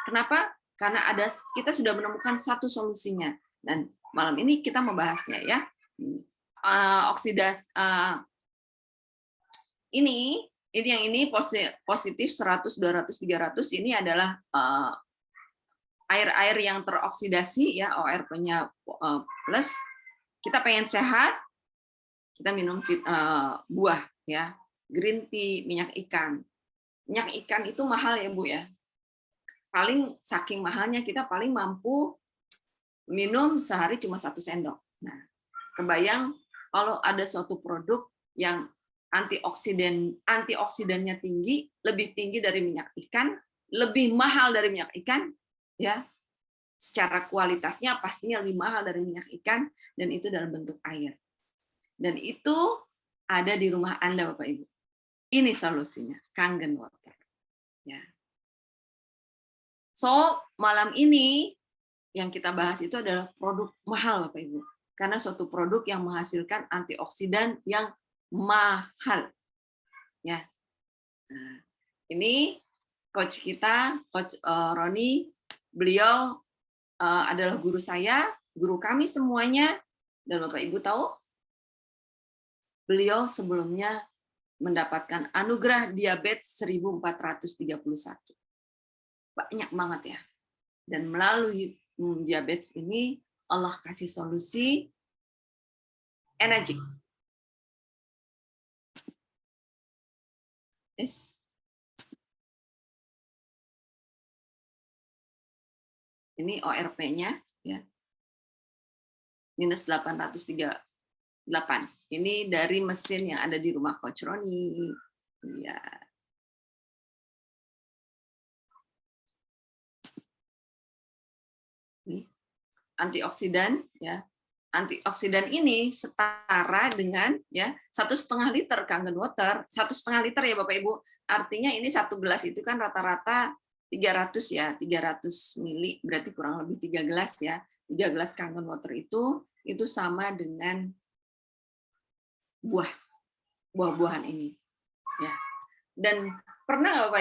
Kenapa? Karena kita sudah menemukan satu solusinya. Dan malam ini kita membahasnya ya. Oksidasi ini positif 100, 200, 300 ini adalah air-air yang teroksidasi ya, ORP-nya plus. Kita pengen sehat, kita minum buah ya, green tea, minyak ikan. Minyak ikan itu mahal ya Bu ya. Saking mahalnya kita paling mampu minum sehari cuma 1 sendok. Nah, kebayang kalau ada suatu produk yang antioksidannya tinggi, lebih tinggi dari minyak ikan, lebih mahal dari minyak ikan, ya. Secara kualitasnya pastinya lebih mahal dari minyak ikan, dan itu dalam bentuk air. Dan itu ada di rumah Anda, Bapak Ibu. Ini solusinya, Kangen Water. Ya. So, malam ini yang kita bahas itu adalah produk mahal, Bapak Ibu. Karena suatu produk yang menghasilkan antioksidan yang mahal. Ya. Nah, ini coach kita, Coach Roni, beliau adalah guru saya, guru kami semuanya, dan Bapak Ibu tahu, beliau sebelumnya mendapatkan anugerah diabetes 1431. Banyak banget ya. Dan melalui diabetes ini, Allah kasih solusi energi. Yes. Ini ORP-nya, ya. Minus 838. Ini dari mesin yang ada di rumah Coach Roni. Ya. Ini antioksidan, ya. Antioksidan ini setara dengan ya 1,5 liter Kangen Water, 1,5 liter ya Bapak Ibu. Artinya ini satu gelas itu kan rata-rata 300 ya, 300 mili, berarti kurang lebih 3 gelas ya. 3 gelas Kangen Water itu sama dengan buah-buahan ini. Ya. Dan pernah nggak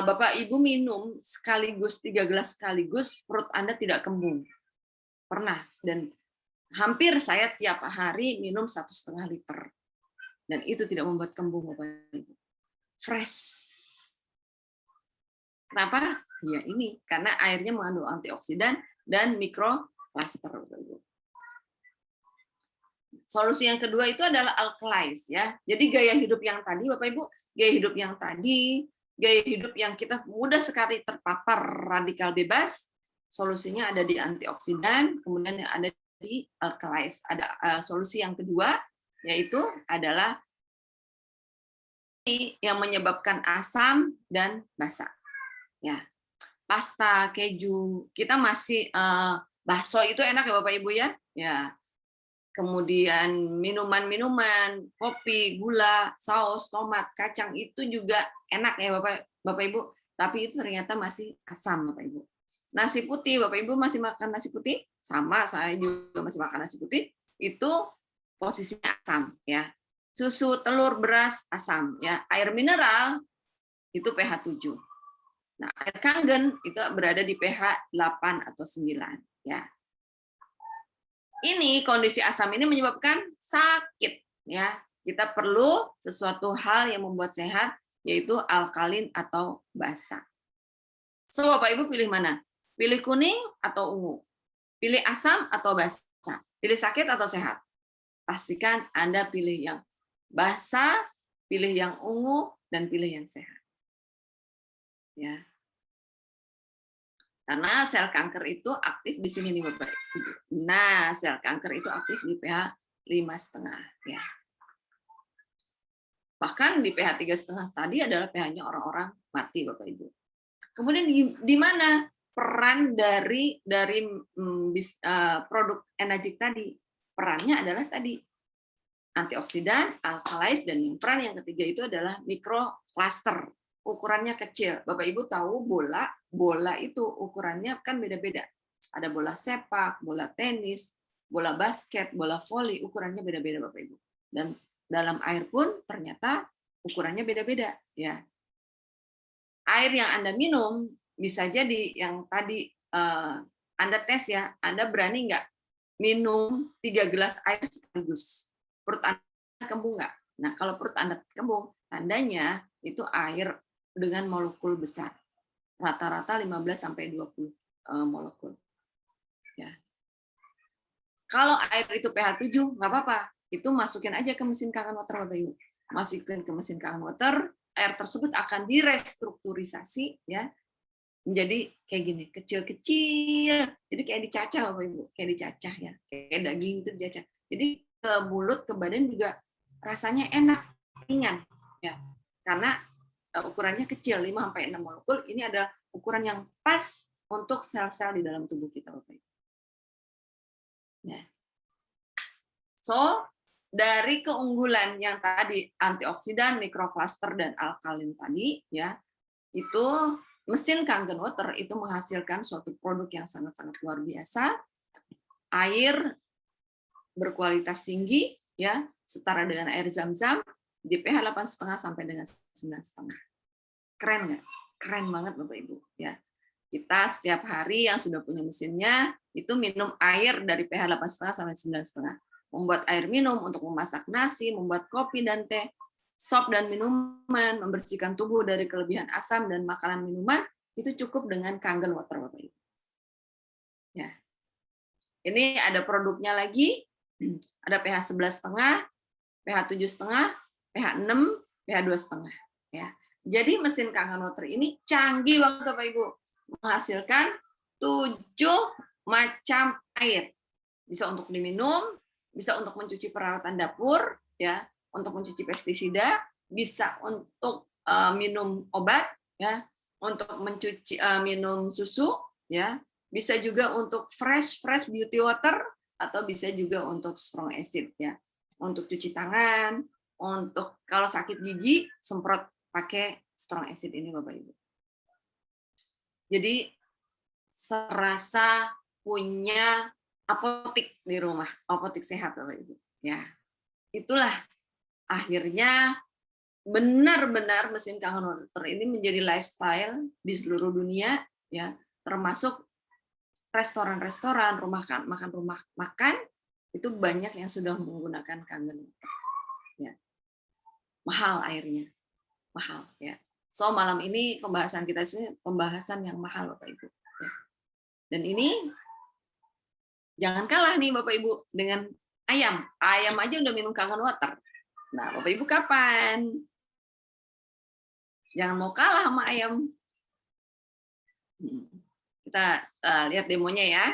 Bapak Ibu minum sekaligus 3 gelas sekaligus, perut Anda tidak kembung? Pernah. Dan hampir saya tiap hari minum 1,5 liter. Dan itu tidak membuat kembung, Bapak Ibu. Fresh. Kenapa? Ya ini, karena airnya mengandung antioksidan dan mikroplaster, Bapak Ibu. Solusi yang kedua itu adalah alkalize ya. Jadi gaya hidup yang tadi, Bapak Ibu, gaya hidup yang tadi, gaya hidup yang kita mudah sekali terpapar radikal bebas, solusinya ada di antioksidan, kemudian yang ada di alkalize. Ada solusi yang kedua, yaitu adalah yang menyebabkan asam dan basa. Ya, pasta, keju, kita masih bakso itu enak ya Bapak Ibu ya. Ya. Kemudian minuman-minuman, kopi, gula, saus, tomat, kacang itu juga enak ya Bapak Ibu. Tapi itu ternyata masih asam Bapak Ibu. Nasi putih, Bapak Ibu masih makan nasi putih? Sama, saya juga masih makan nasi putih. Itu posisinya asam ya. Susu, telur, beras asam ya. Air mineral itu pH 7. Nah, air Kangen itu berada di pH 8 atau 9 ya. Ini kondisi asam ini menyebabkan sakit ya. Kita perlu sesuatu hal yang membuat sehat, yaitu alkalin atau basa. So Bapak Ibu pilih mana? Pilih kuning atau ungu? Pilih asam atau basa? Pilih sakit atau sehat? Pastikan Anda pilih yang basa, pilih yang ungu, dan pilih yang sehat. Ya. Karena sel kanker itu aktif di sini nih Bapak Ibu. Nah, sel kanker itu aktif di pH 5,5 ya. Bahkan di pH 3,5 tadi adalah pH-nya orang-orang mati Bapak Ibu. Kemudian di mana peran dari produk energi tadi? Perannya adalah tadi antioksidan, alkalize, dan yang peran yang ketiga itu adalah mikroplaster. Ukurannya kecil. Bapak Ibu tahu bola itu ukurannya kan beda-beda. Ada bola sepak, bola tenis, bola basket, bola voli, ukurannya beda-beda Bapak Ibu. Dan dalam air pun ternyata ukurannya beda-beda ya. Air yang Anda minum bisa jadi yang tadi Anda tes ya, Anda berani nggak minum 3 gelas air sekaligus? Perut Anda kembung nggak? Nah, kalau perut Anda kembung, tandanya itu air dengan molekul besar. Rata-rata 15-20 molekul. Ya. Kalau air itu pH 7, nggak apa-apa. Itu masukin aja ke mesin Kangen Water, Bapak Ibu. Masukin ke mesin Kangen Water, air tersebut akan direstrukturisasi ya menjadi kayak gini, kecil-kecil. Jadi kayak dicacah Bapak Ibu, kayak dicacah ya. Kayak daging itu dicacah. Jadi ke mulut, ke badan juga rasanya enak, ringan ya. Karena ukurannya kecil, 5-6 molekul, ini adalah ukuran yang pas untuk sel-sel di dalam tubuh kita, Bapak Ibu. Ya. So, dari keunggulan yang tadi antioksidan, mikrokluster dan alkalin tadi ya, itu mesin Kangen Water itu menghasilkan suatu produk yang sangat-sangat luar biasa, air berkualitas tinggi ya, setara dengan air Zam-Zam di pH 8,5 sampai dengan 9,5. Keren nggak? Keren banget Bapak Ibu ya. Kita setiap hari yang sudah punya mesinnya itu minum air dari pH 8,5 sampai 9,5. Membuat air minum untuk memasak nasi, membuat kopi dan teh, sop dan minuman, membersihkan tubuh dari kelebihan asam dan makanan minuman, itu cukup dengan Kangen Water Bapak Ibu. Ya. Ini ada produknya lagi, ada pH 11,5, pH 7,5, pH 6, pH 2,5 ya. Jadi mesin Kangen Water ini canggih banget Bapak Ibu, menghasilkan 7 macam air. Bisa untuk diminum, bisa untuk mencuci peralatan dapur, ya, untuk mencuci pestisida, bisa untuk minum obat, ya, untuk mencuci minum susu, ya, bisa juga untuk fresh beauty water, atau bisa juga untuk strong acid, ya, untuk cuci tangan, untuk kalau sakit gigi semprot pakai strong acid ini Bapak Ibu. Jadi serasa punya apotik di rumah, apotik sehat Bapak Ibu. Ya, itulah akhirnya benar-benar mesin Kangen Water ini menjadi lifestyle di seluruh dunia, ya, termasuk restoran-restoran, rumah makan itu banyak yang sudah menggunakan Kangen Water. Ya. Mahal airnya, mahal ya. So malam ini pembahasan kita sebenarnya pembahasan yang mahal Bapak Ibu. Ya. Dan ini jangan kalah nih Bapak Ibu dengan ayam. Ayam aja udah minum Kangen Water. Nah, Bapak Ibu kapan? Jangan mau kalah sama ayam. Kita lihat demonya ya.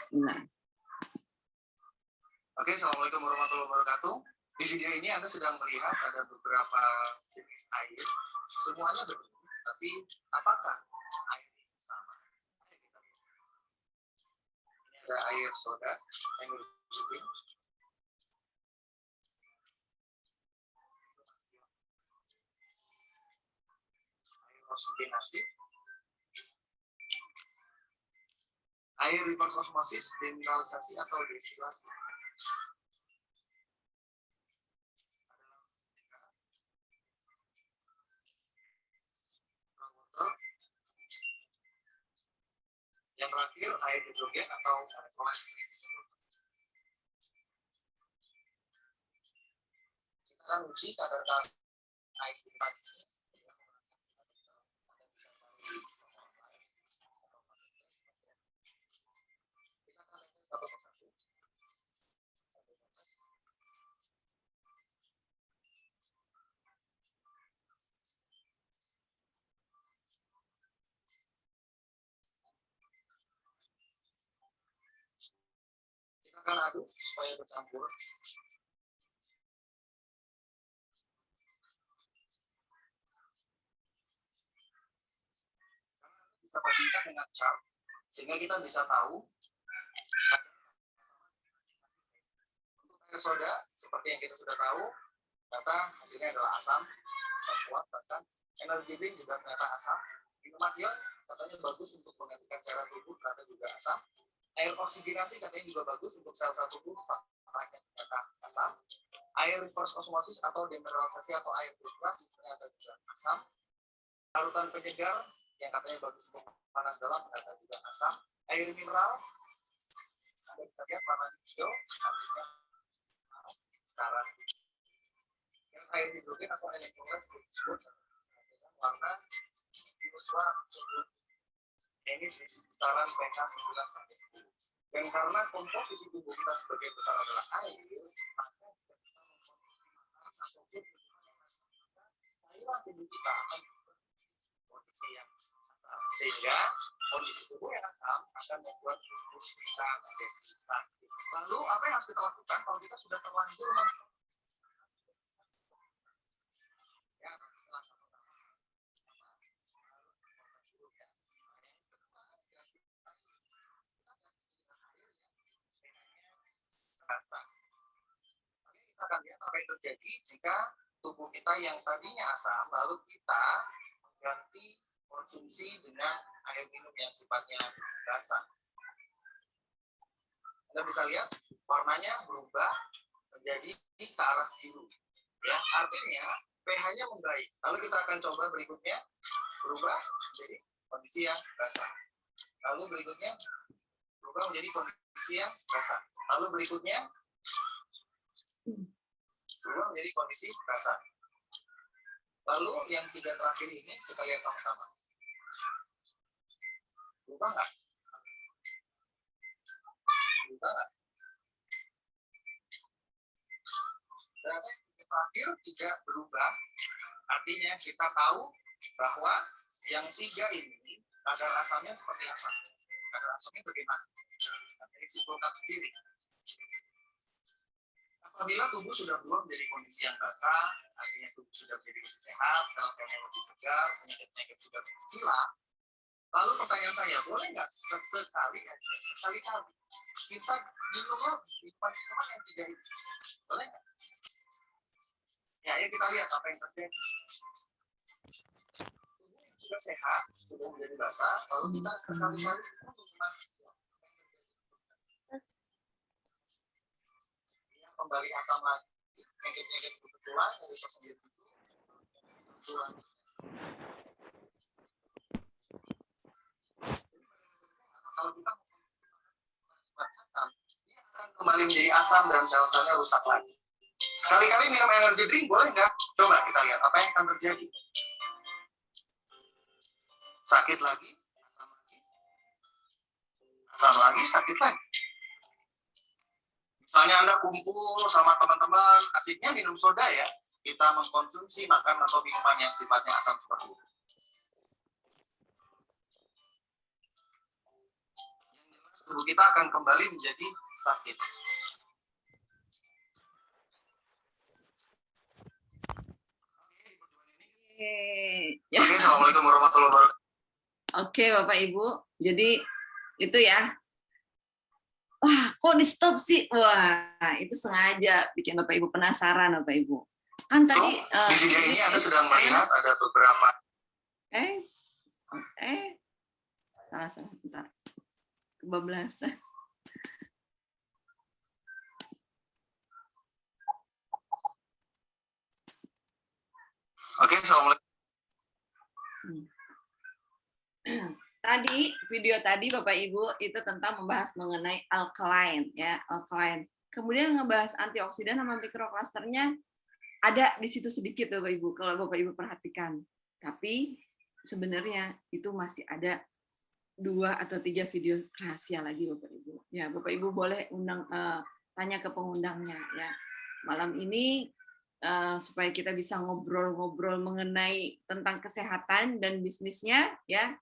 Bismillah. Oke, Assalamualaikum warahmatullahi wabarakatuh. Di video ini Anda sedang melihat ada beberapa jenis air. Semuanya berbeda, tapi apakah air ini sama? Ini ada air soda yang dicuci. Air oksigenasi. Air reverse osmosis, demineralisasi atau destilasi. Yang terakhir air hidrogen atau elektrolit. Kita akan uji kadar air di tadi. Kita akan lihat satu persatu. Kita akan aduk supaya bercampur. Bisa bandingkan dengan chart sehingga kita bisa tahu untuk air soda seperti yang kita sudah tahu ternyata hasilnya adalah asam kuat, bahkan energi drink juga ternyata asam. Minuman ion katanya bagus untuk menggantikan cairan tubuh, ternyata juga asam. Air oksigenasi katanya juga bagus untuk sel-sel tubuh, faktanya ternyata asam. Air reverse osmosis atau demineralisasi atau air filtrasi ternyata juga asam. Larutan penyegar yang katanya bagus untuk panas dalam ternyata juga asam. Air mineral Anda bisa lihat warna hijau artinya secara air hidrogen atau elektrolit disebut warna biru tua. Ini besaran pH 9 sampai 10. Dan karena komposisi tubuh kita sebagai besar adalah air, maka jika kita mengkonsumsi makanan ataupun cairan tubuh kita akan kondisi yang asam, sehingga kondisi tubuh yang asam akan membuat tubuh kita menjadi sakit. Lalu apa yang harus kita lakukan kalau kita sudah terlanjur rasa. Kita akan lihat apa yang terjadi jika tubuh kita yang tadinya asam, lalu kita ganti konsumsi dengan air minum yang sifatnya basah. Anda bisa lihat warnanya berubah menjadi ke arah biru. Ya, artinya pH-nya membaik. Lalu kita akan coba berikutnya berubah menjadi kondisi yang basah. Lalu berikutnya berubah menjadi kondisi yang basah. Lalu berikutnya berubah menjadi kondisi basah. Lalu yang 3 terakhir ini kita lihat sama-sama. Berubah nggak? Berubah nggak? Ternyata yang terakhir tidak berubah. Artinya kita tahu bahwa yang 3 ini kadar asamnya seperti apa? Kadar asamnya bagaimana? Kita simpulkan sendiri. Apabila tubuh sudah berubah menjadi kondisi yang basah, artinya tubuh sudah menjadi lebih sehat, sel-selnya lebih segar, penyakit-penyakit sudah hilang. Lalu pertanyaan saya, boleh nggak sekali kita minum minuman yang 3 ini? Boleh nggak? Ya, ayo kita lihat apa yang terjadi. Tubuh yang sudah sehat, sudah menjadi basah, lalu kita sekali-kali minuman kembali asam lagi, penyakit-penyakit kebetulan dari tersendiri tulang. Kalau kita asam, dia akan kembali menjadi asam dan sel-selnya rusak lagi. Sekali-kali minum energy drink boleh nggak? Coba kita lihat apa yang akan terjadi. Sakit lagi, asam lagi, sakit lagi. Misalnya Anda kumpul sama teman-teman, asiknya minum soda ya, kita mengkonsumsi makan atau minuman yang sifatnya asam seperti itu. Yang jelas tubuh kita akan kembali menjadi sakit. Oke, Assalamualaikum warahmatullahi wabarakatuh. Oke, Bapak Ibu. Jadi itu ya. Wah, kok di stop sih? Wah, itu sengaja bikin Bapak Ibu penasaran, Bapak Ibu. Kan tadi di video ini Anda sedang melihat ada beberapa salah bentar. Kebablasan. Oke, Assalamualaikum. Tadi video tadi Bapak Ibu itu tentang membahas mengenai alkaline ya, alkaline. Kemudian ngebahas antioksidan sama mikroklusternya ada di situ sedikit Bapak Ibu kalau Bapak Ibu perhatikan. Tapi sebenarnya itu masih ada 2 atau 3 video rahasia lagi Bapak Ibu. Ya, Bapak Ibu boleh tanya ke pengundangnya ya. Malam ini supaya kita bisa ngobrol-ngobrol mengenai tentang kesehatan dan bisnisnya ya.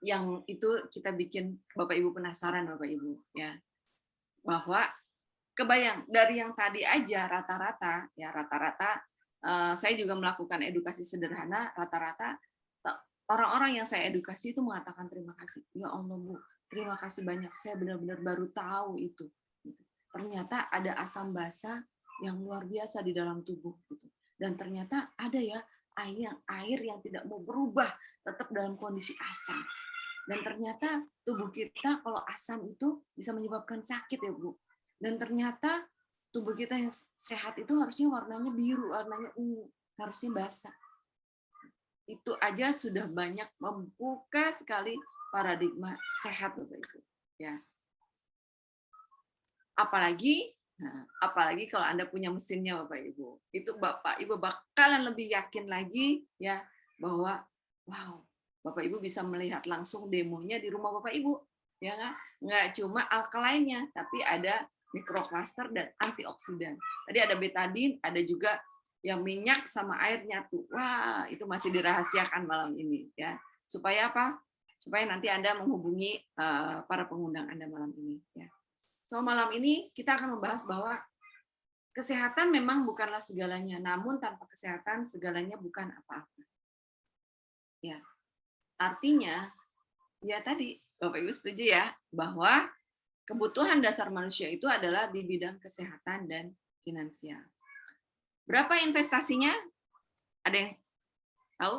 Yang itu kita bikin Bapak Ibu penasaran Bapak Ibu ya. Bahwa kebayang dari yang tadi aja rata-rata saya juga melakukan edukasi sederhana, rata-rata orang-orang yang saya edukasi itu mengatakan terima kasih. Ya Allah Bu, terima kasih banyak. Saya benar-benar baru tahu itu. Ternyata ada asam basa yang luar biasa di dalam tubuh gitu. Dan ternyata ada ya air yang tidak mau berubah, tetap dalam kondisi asam. Dan ternyata tubuh kita kalau asam itu bisa menyebabkan sakit ya Bu. Dan ternyata tubuh kita yang sehat itu harusnya warnanya biru, warnanya ungu, harusnya basah. Itu aja sudah banyak membuka sekali paradigma sehat Bapak Ibu. Ya. Apalagi kalau Anda punya mesinnya Bapak Ibu. Itu Bapak Ibu bakalan lebih yakin lagi ya bahwa wow, Bapak Ibu bisa melihat langsung demonya di rumah Bapak Ibu. Ya kan? Nggak cuma alkalinnya, tapi ada mikrokluster dan antioksidan. Tadi ada betadin, ada juga yang minyak sama air nyatu. Wah, itu masih dirahasiakan malam ini ya. Supaya apa? Supaya nanti Anda menghubungi para pengundang Anda malam ini ya. So malam ini kita akan membahas bahwa kesehatan memang bukanlah segalanya, namun tanpa kesehatan segalanya bukan apa-apa. Ya. Artinya ya tadi Bapak Ibu setuju ya bahwa kebutuhan dasar manusia itu adalah di bidang kesehatan dan finansial. Berapa investasinya? Ada yang tahu?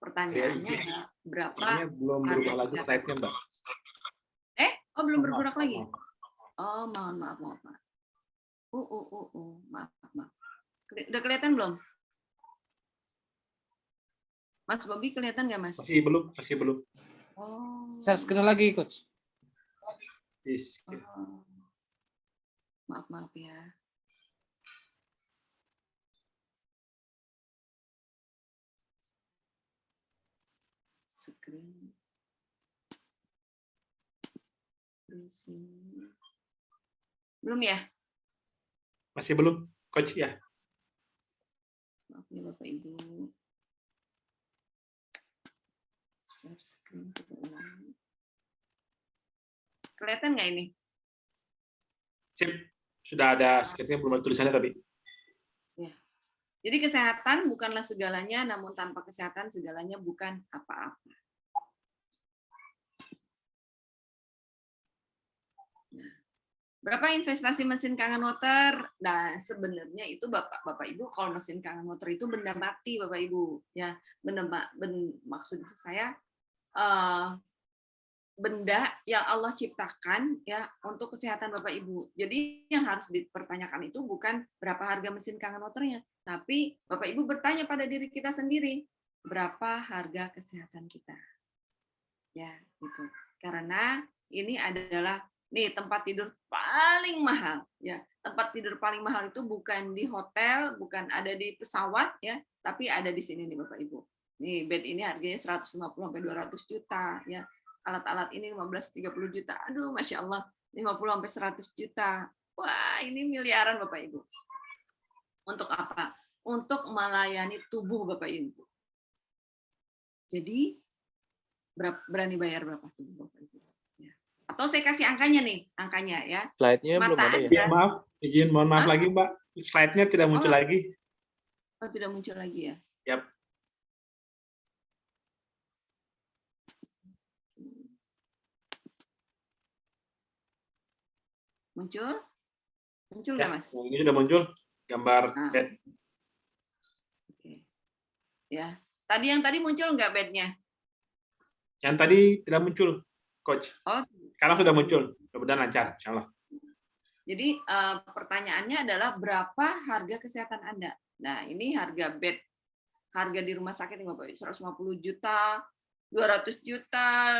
Pertanyaannya adalah berapa? Kayaknya belum berubah lagi slide-nya, Mbak. Belum bergerak lagi. Maaf. Maaf. Maaf. Udah kelihatan belum? Mas Bobby kelihatan nggak, Mas? Masih belum. Oh. Share screen lagi, Coach. Yes. Oh. Maaf ya. Screen. Belum ya? Masih belum, Coach ya. Maaf ya Bapak Ibu. Share screen kita ulangi. Kelihatan nggak ini? Sip. Sudah ada sketnya, belum ada tulisannya tapi. Ya. Jadi kesehatan bukanlah segalanya, namun tanpa kesehatan segalanya bukan apa-apa. Nah, berapa investasi mesin kangen water? Nah, sebenarnya itu Bapak Ibu, kalau mesin kangen water itu benda mati, Bapak Ibu. Ya, maksud saya benda yang Allah ciptakan ya untuk kesehatan Bapak Ibu. Jadi yang harus dipertanyakan itu bukan berapa harga mesin kangen waternya, tapi Bapak Ibu bertanya pada diri kita sendiri, berapa harga kesehatan kita. Ya, gitu. Karena ini adalah tempat tidur paling mahal ya. Tempat tidur paling mahal itu bukan di hotel, bukan ada di pesawat ya, tapi ada di sini nih Bapak Ibu. Nih bed ini harganya 150 sampai 200 juta ya. Alat-alat ini 15-30 juta. Aduh, Masya Allah, 50 sampai 100 juta. Wah, ini miliaran Bapak Ibu. Untuk apa? Untuk melayani tubuh Bapak Ibu. Jadi, berani bayar berapa tubuh Bapak Ibu? Ya. Atau saya kasih angkanya nih, angkanya ya. Slide-nya belum ada ya? Ya, mohon maaf lagi, Mbak. Slide-nya tidak muncul lagi. Oh, tidak muncul lagi ya? Yap. Muncul nggak Mas? Ini sudah muncul gambar bed. Oke. Ya, yang tadi muncul nggak bednya? Yang tadi tidak muncul, Coach. Oh, sekarang sudah muncul. Mudah-mudahan lancar, insya Allah. Jadi pertanyaannya adalah berapa harga kesehatan Anda? Nah, ini harga bed, harga di rumah sakit Bapak, 150 juta, 200 juta,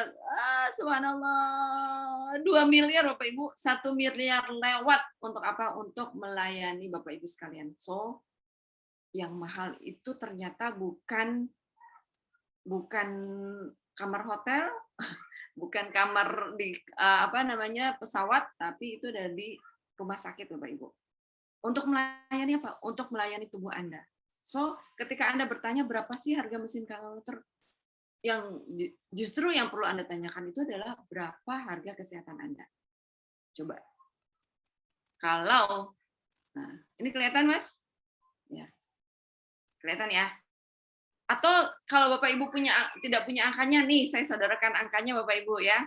subhanallah, 2 miliar Bapak Ibu, 1 miliar lewat untuk apa? Untuk melayani Bapak Ibu sekalian. So, yang mahal itu ternyata bukan kamar hotel, bukan kamar di pesawat, tapi itu dari rumah sakit Bapak Ibu. Untuk melayani apa? Untuk melayani tubuh Anda. So, ketika Anda bertanya berapa sih harga mesin kangen water, yang justru yang perlu Anda tanyakan itu adalah berapa harga kesehatan Anda. Coba. Kalau, nah, ini kelihatan Mas? Ya. Kelihatan ya? Atau kalau Bapak Ibu tidak punya angkanya, nih saya saudarakan angkanya Bapak Ibu ya.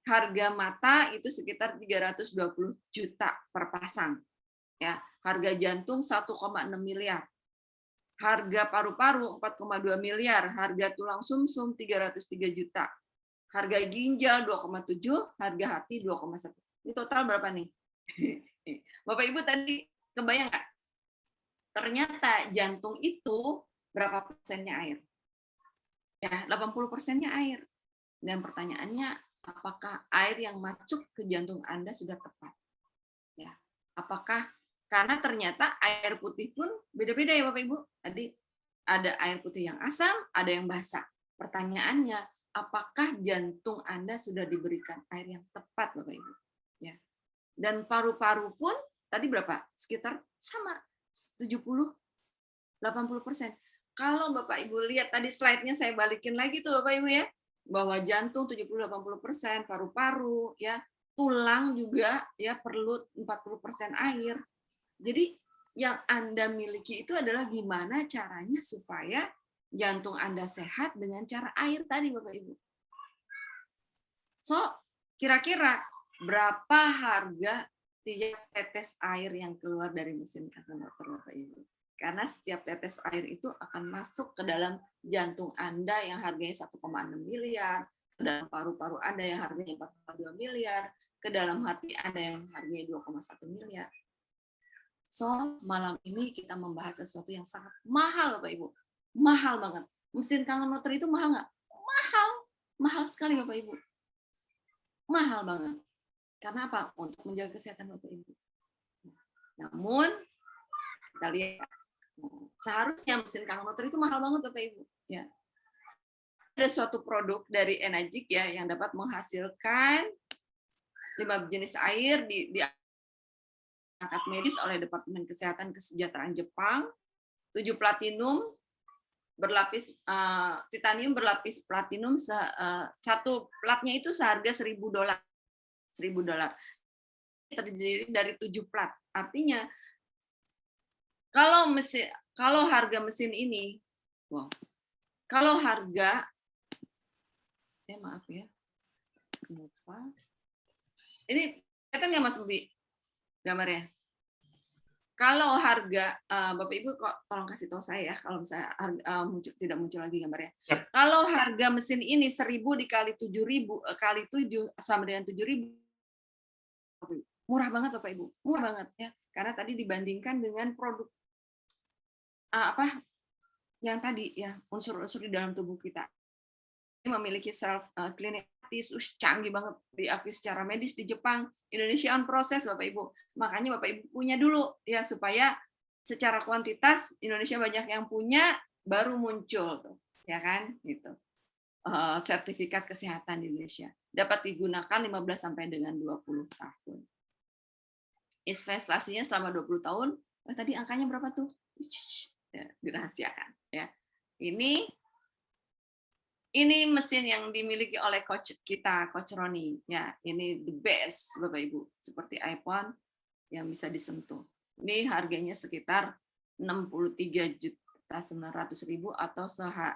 Harga mata itu sekitar 320 juta per pasang. Ya, harga jantung 1,6 miliar. Harga paru-paru 4,2 miliar, harga tulang sumsum 303 juta. Harga ginjal 2,7, harga hati 2,1. Ini total berapa nih? Bapak Ibu tadi kebayang nggak? Ternyata jantung itu berapa persennya air? Ya, 80%-nya air. Dan pertanyaannya, apakah air yang masuk ke jantung Anda sudah tepat? Ya, apakah karena ternyata air putih pun beda-beda ya Bapak Ibu. Tadi ada air putih yang asam, ada yang basah. Pertanyaannya, apakah jantung Anda sudah diberikan air yang tepat Bapak Ibu? Ya. Dan paru-paru pun tadi berapa? Sekitar sama 70-80%. Kalau Bapak Ibu lihat tadi slide-nya saya balikin lagi tuh Bapak Ibu ya, bahwa jantung 70-80%, paru-paru ya, tulang juga ya perlu 40% air. Jadi yang Anda miliki itu adalah gimana caranya supaya jantung Anda sehat dengan cara air tadi Bapak Ibu. So, kira-kira berapa harga tiap tetes air yang keluar dari mesin kangen-water, Bapak Ibu. Karena setiap tetes air itu akan masuk ke dalam jantung Anda yang harganya 1,6 miliar, ke dalam paru-paru Anda yang harganya 4,2 miliar, ke dalam hati Anda yang harganya 2,1 miliar. So, malam ini kita membahas sesuatu yang sangat mahal, Bapak Ibu. Mahal banget. Mesin kangen-water itu mahal nggak? Mahal. Mahal sekali, Bapak Ibu. Mahal banget. Karena apa? Untuk menjaga kesehatan Bapak Ibu. Namun, kita lihat, seharusnya mesin kangen-water itu mahal banget, Bapak Ibu. Ya. Ada suatu produk dari Enagic ya yang dapat menghasilkan 5 jenis air di angkat medis oleh Departemen Kesehatan Kesejahteraan Jepang, 7 platinum berlapis titanium berlapis platinum, satu platnya itu seharga $1.000. $1.000 terdiri dari 7 plat. Artinya kalau harga mesin ini, wow, kalau harga, maaf ya, kenapa? Ini kelihatan nggak Mas Bubi gambarnya? Kalau harga, Bapak Ibu kok tolong kasih tahu saya ya kalau misalnya tidak muncul lagi gambarnya. Yep. Kalau harga mesin ini 1.000 dikali 7.000 kali 7 sama dengan 7.000, murah banget Bapak Ibu, murah banget ya. Karena tadi dibandingkan dengan produk yang tadi ya, unsur-unsur di dalam tubuh kita. Ini memiliki self cleaning canggih banget, diakui secara medis di Jepang. Indonesia on proses Bapak Ibu. Makanya Bapak Ibu punya dulu ya supaya secara kuantitas Indonesia banyak yang punya, baru muncul tuh, ya kan? Gitu. Sertifikat kesehatan di Indonesia dapat digunakan 15 sampai dengan 20 tahun. Investasinya selama 20 tahun. Tadi angkanya berapa tuh? Ya, dirahasiakan ya. Ini mesin yang dimiliki oleh coach kita, Coach Roni. Ya, ini the best, Bapak Ibu. Seperti iPhone yang bisa disentuh. Ini harganya sekitar 63.900.000 atau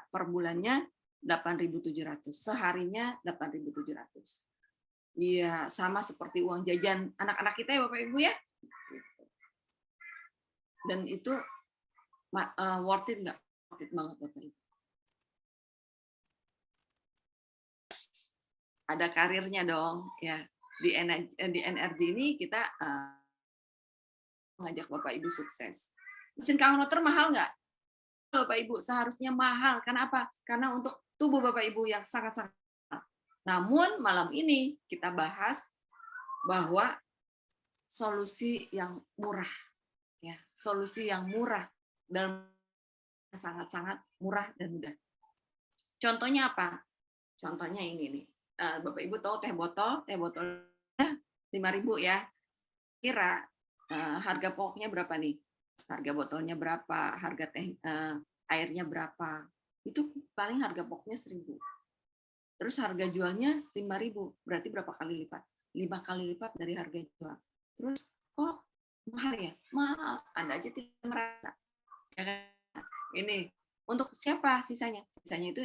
per bulannya 8.700. Seharinya 8.700. Iya, sama seperti uang jajan anak-anak kita ya, Bapak Ibu ya. Dan itu worth it nggak? Worth it banget, Bapak Ibu. Ada karirnya dong ya. Di NRG ini kita mengajak Bapak Ibu sukses. Mesin kangen-water mahal nggak? Bapak Ibu seharusnya mahal. Karena apa? Karena untuk tubuh Bapak Ibu yang sangat-sangat mahal. Namun malam ini kita bahas bahwa solusi yang murah ya, solusi yang murah dan sangat-sangat murah dan mudah. Contohnya apa? Contohnya ini nih. Bapak Ibu tahu teh botolnya 5.000 ya. Kira harga pokoknya berapa nih? Harga botolnya berapa? Harga teh airnya berapa? Itu paling harga pokoknya 1.000. Terus harga jualnya 5.000. Berarti berapa kali lipat? 5 kali lipat dari harga jual. Terus kok mahal ya? Mahal. Anda aja tidak merasa. Ya kan? Ini untuk siapa sisanya? Sisanya itu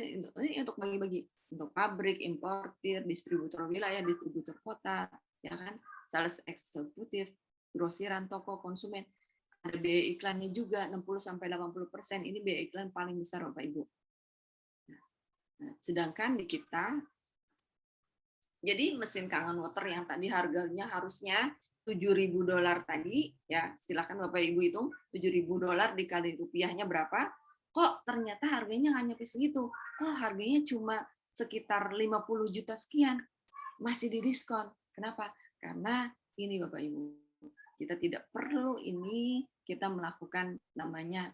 untuk bagi-bagi. Untuk pabrik, importir, distributor wilayah, distributor kota, ya kan, sales eksekutif, grosiran, toko, konsumen. Ada biaya iklannya juga 60-80%. Ini biaya iklan paling besar Bapak Ibu. Nah, sedangkan di kita, jadi mesin kangen-water yang tadi harganya harusnya $7.000 tadi, ya silakan Bapak Ibu hitung $7.000 dikali rupiahnya berapa? Kok ternyata harganya nggak nyampe segitu? Kok harganya cuma sekitar 50 juta sekian, masih didiskon. Kenapa? Karena ini Bapak Ibu, kita tidak perlu ini, kita melakukan namanya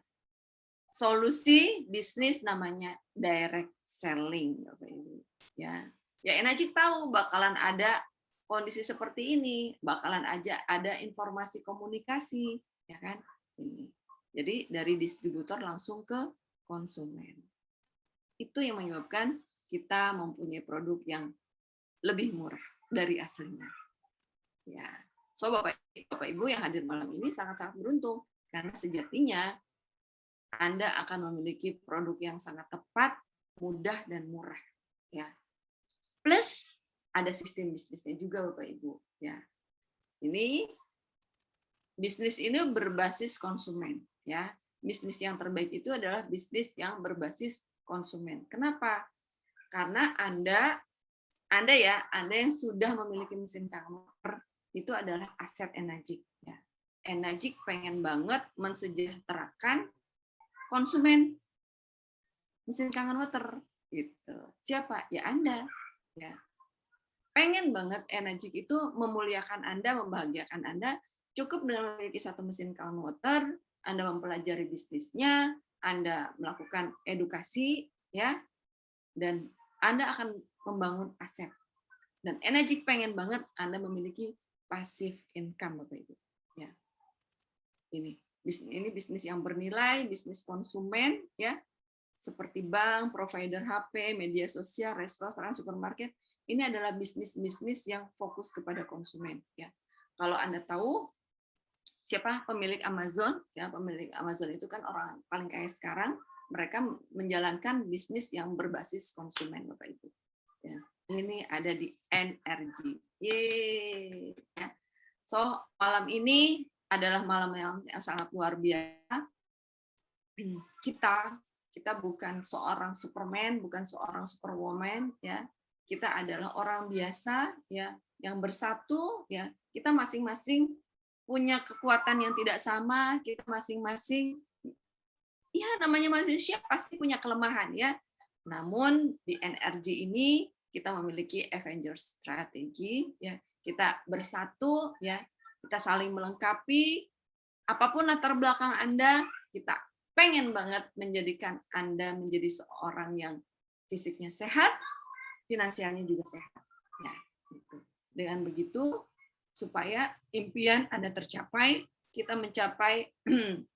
solusi bisnis namanya direct selling Bapak Ibu. Ya Enagic tahu bakalan ada kondisi seperti ini, bakalan aja ada informasi komunikasi, ya kan? Ini. Jadi dari distributor langsung ke konsumen. Itu yang menyebabkan kita mempunyai produk yang lebih murah dari aslinya. Ya, so Bapak Ibu yang hadir malam ini sangat-sangat beruntung karena sejatinya Anda akan memiliki produk yang sangat tepat, mudah dan murah. Ya. Plus ada sistem bisnisnya juga Bapak Ibu ya. Ini bisnis ini berbasis konsumen ya. Bisnis yang terbaik itu adalah bisnis yang berbasis konsumen. Kenapa? Karena Anda yang sudah memiliki mesin kantor itu adalah aset Enagic ya. Enagic pengen banget mensejahterakan konsumen mesin kangen water gitu. Siapa? Ya Anda ya. Pengen banget Enagic itu memuliakan Anda, membahagiakan Anda. Cukup dengan memiliki satu mesin kangen water, Anda mempelajari bisnisnya, Anda melakukan edukasi ya, dan Anda akan membangun aset. Dan Enagic pengen banget Anda memiliki passive income Bapak Ibu ya. Ini bisnis yang bernilai, bisnis konsumen ya, seperti bank, provider HP, media sosial, restoran, supermarket. Ini adalah bisnis-bisnis yang fokus kepada konsumen ya. Kalau Anda tahu siapa pemilik Amazon ya, pemilik Amazon itu kan orang paling kaya sekarang, mereka menjalankan bisnis yang berbasis konsumen Bapak Ibu ya. Ini ada di NRG. Yeay ya. So malam ini adalah malam yang sangat luar biasa. Kita bukan seorang Superman, bukan seorang Superwoman ya. Kita adalah orang biasa ya, yang bersatu ya. Kita masing-masing punya kekuatan yang tidak sama, kita masing-masing ya namanya manusia pasti punya kelemahan ya. Namun di NRG ini kita memiliki Avengers strategi ya. Kita bersatu ya, kita saling melengkapi. Apapun latar belakang Anda, kita pengen banget menjadikan Anda menjadi seorang yang fisiknya sehat, finansialnya juga sehat. Ya, gitu. Dengan begitu, supaya impian Anda tercapai, kita mencapai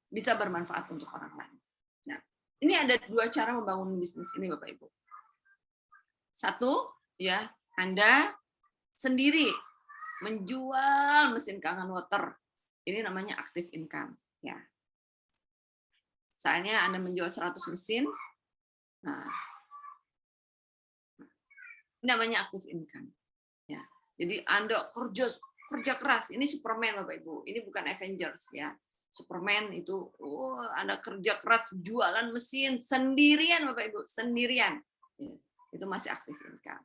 bisa bermanfaat untuk orang lain. Nah, ini ada dua cara membangun bisnis ini, Bapak Ibu. Satu, ya, Anda sendiri menjual mesin kangen water. Ini namanya active income, ya. Misalnya Anda menjual 100 mesin, nah, ini namanya active income. Ya. Jadi Anda kerja keras, ini Superman Bapak Ibu, ini bukan Avengers ya. Superman itu, Anda kerja keras jualan mesin sendirian Bapak Ibu, sendirian. Ya. Itu masih active income.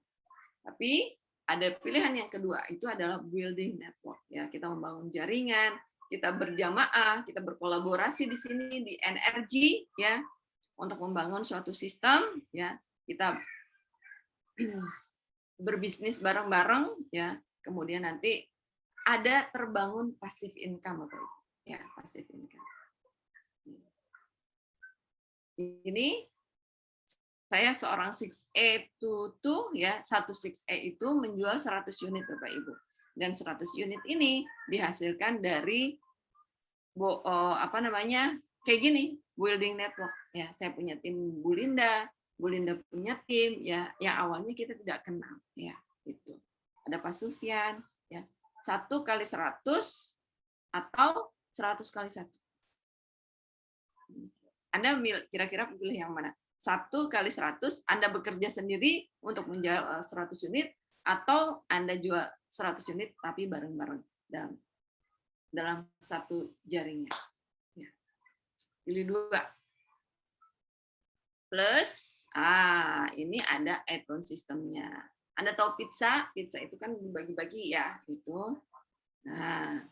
Tapi ada pilihan yang kedua, itu adalah building network. Ya, kita membangun jaringan, kita berjamaah, kita berkolaborasi di sini di NRG ya untuk membangun suatu sistem ya, kita berbisnis bareng-bareng ya, kemudian nanti ada terbangun passive income Bapak Ibu. Ya, passive income. Ini saya seorang 6A tuh ya, satu 6A itu menjual 100 unit Bapak Ibu. Dan 100 unit ini dihasilkan dari kayak gini, building network ya. Saya punya tim Bu Linda punya tim ya, yang awalnya kita tidak kenal ya, itu. Ada Pak Sufyan ya. 1 kali 100 atau 100 kali 1. Anda kira-kira pilih yang mana? 1 kali 100, Anda bekerja sendiri untuk menjual 100 unit, atau Anda jual 100 unit tapi bareng-bareng dalam satu jaringan. Ya. Pilih 2. Plus, ini ada add-on sistemnya. Anda tahu pizza itu kan dibagi-bagi ya, itu. Nah,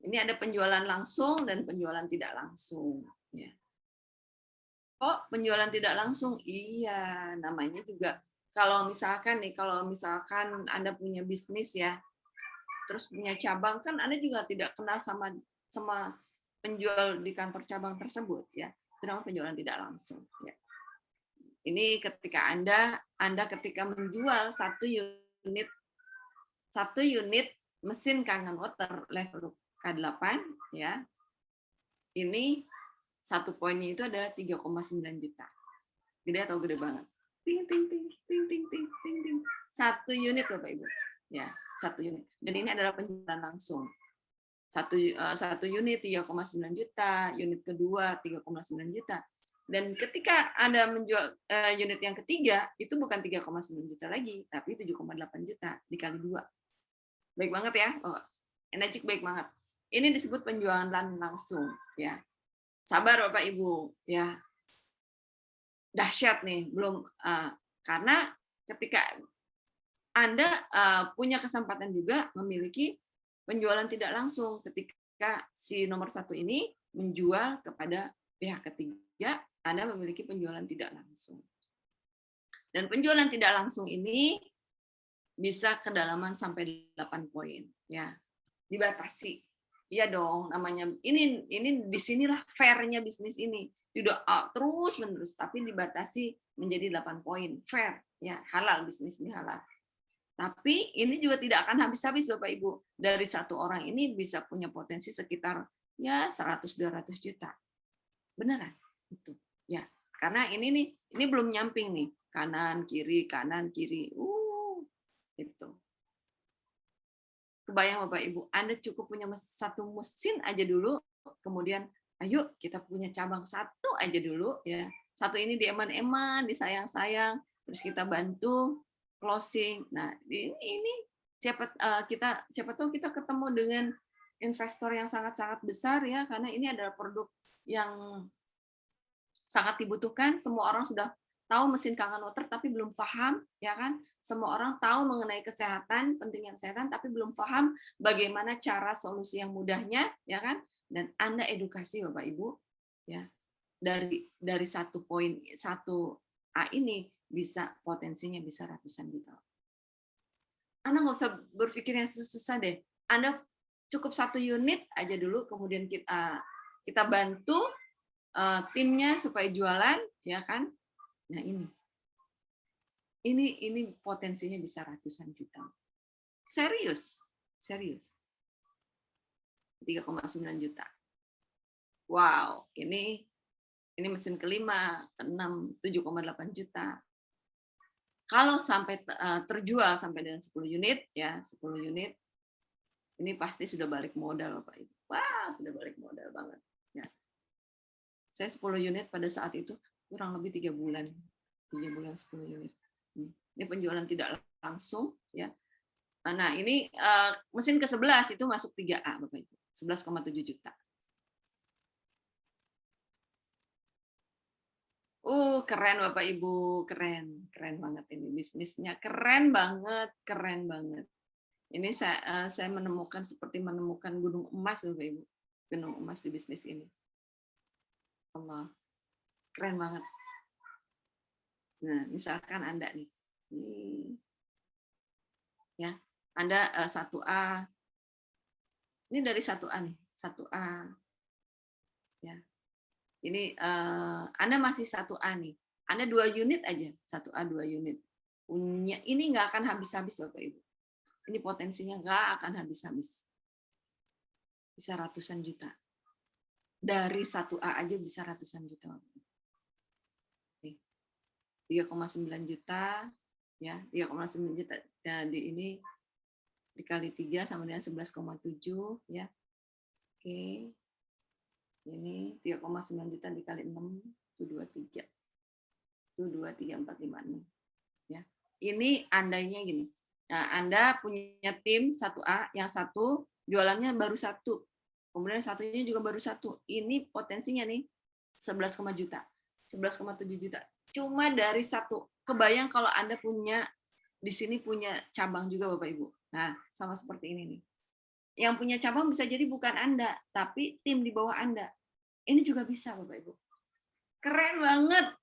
ini ada penjualan langsung dan penjualan tidak langsung. Ya. Kok penjualan tidak langsung? Iya, namanya juga kalau misalkan Anda punya bisnis ya, terus punya cabang, kan Anda juga tidak kenal sama penjual di kantor cabang tersebut ya. Itu namanya penjualan tidak langsung ya. Ini ketika Anda ketika menjual satu unit mesin kangen water level K8 ya. Ini satu poinnya itu adalah 3,9 juta. Gede atau gede banget? Ting ting ting ting ting ting ting ting. Satu unit Bapak Ibu. Ya, satu unit. Dan ini adalah penjualan langsung. Satu unit 3,9 juta, unit kedua 3,9 juta. Dan ketika Anda menjual unit yang ketiga, itu bukan 3,9 juta lagi, tapi 7,8 juta dikali 2. Baik banget ya, energik baik banget. Ini disebut penjualan langsung, ya. Sabar Bapak Ibu, ya. Dahsyat nih, belum karena ketika Anda punya kesempatan juga memiliki penjualan tidak langsung ketika si nomor 1 ini menjual kepada pihak ketiga, Anda memiliki penjualan tidak langsung. Dan penjualan tidak langsung ini bisa kedalaman sampai 8 poin, ya. Dibatasi. Iya dong, namanya ini disinilah fair-nya bisnis ini. Tidak terus menerus, tapi dibatasi menjadi 8 poin, fair, ya, halal, bisnis ini halal. Tapi ini juga tidak akan habis-habis Bapak Ibu. Dari satu orang ini bisa punya potensi sekitar ya 100-200 juta. Beneran itu. Ya, karena ini belum nyamping nih, kanan kiri. Itu. Kebayang Bapak Ibu, Anda cukup punya satu mesin aja dulu, kemudian ayo kita punya cabang satu aja dulu ya. Satu ini dieman-eman, disayang-sayang, terus kita bantu closing. Nah, ini siapa tahu kita ketemu dengan investor yang sangat-sangat besar ya, karena ini adalah produk yang sangat dibutuhkan. Semua orang sudah tahu mesin Kangen Water tapi belum paham, ya kan? Semua orang tahu mengenai kesehatan, pentingnya kesehatan tapi belum paham bagaimana cara solusi yang mudahnya, ya kan? Dan Anda edukasi Bapak Ibu, ya. Dari 1.1A ini bisa potensinya bisa ratusan juta. Anda nggak usah berpikir yang susah-susah deh. Anda cukup 1 unit aja dulu, kemudian kita bantu timnya supaya jualan, ya kan? Nah ini potensinya bisa ratusan juta. Serius. 3,9 juta. Wow, ini mesin kelima, ke-6, 7,8 juta. Kalau sampai terjual sampai dengan 10 unit, ya 10 unit, ini pasti sudah balik modal Bapak Ibu. Wah, sudah balik modal banget. Ya. Saya 10 unit pada saat itu kurang lebih 3 bulan. 3 bulan 10 unit. Ini penjualan tidak langsung, ya. Nah, ini mesin ke-11 itu masuk 3A Bapak Ibu. 11,7 juta. Keren Bapak Ibu, keren banget ini bisnisnya, keren banget. Ini saya menemukan seperti menemukan gunung emas Bapak Ibu, gunung emas di bisnis ini. Allah, keren banget. Nah, misalkan Anda nih, ya, Anda 1A, ini dari 1A nih, 1A, ya. Ini Anda masih 1A nih, Anda 2 unit aja, 1A 2 unit. Punya ini nggak akan habis-habis Bapak Ibu. Ini potensinya nggak akan habis-habis. Bisa ratusan juta. Dari 1A aja bisa ratusan juta. 3,9 juta, ya 3,9 juta di ini dikali 3 sama dengan 11,7 ya. Oke. Ini 3,9 juta dikali 6 itu 23. Itu 23456 ya. Ini andainya gini. Nah, Anda punya tim 1A, yang satu jualannya baru 1. Kemudian satunya juga baru 1. Ini potensinya nih 11,7 juta. Cuma dari 1. Kebayang kalau Anda punya di sini punya cabang juga Bapak Ibu. Nah, sama seperti ini nih. Yang punya cabang bisa jadi bukan Anda, tapi tim di bawah Anda. Ini juga bisa Bapak Ibu. Keren banget.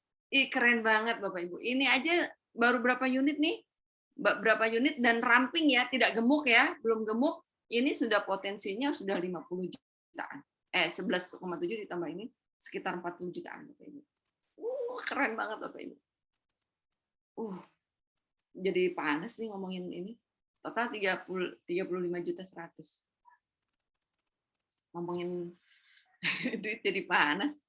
Keren banget Bapak Ibu. Ini aja baru berapa unit nih? Berapa unit dan ramping ya, tidak gemuk ya, belum gemuk. Ini sudah potensinya sudah 50 jutaan. 11,7 ditambah ini sekitar 40 jutaan Bapak Ibu. Keren banget Bapak Ibu. Jadi panas nih ngomongin ini. Total 35 juta 100. Ngomongin duit jadi panas.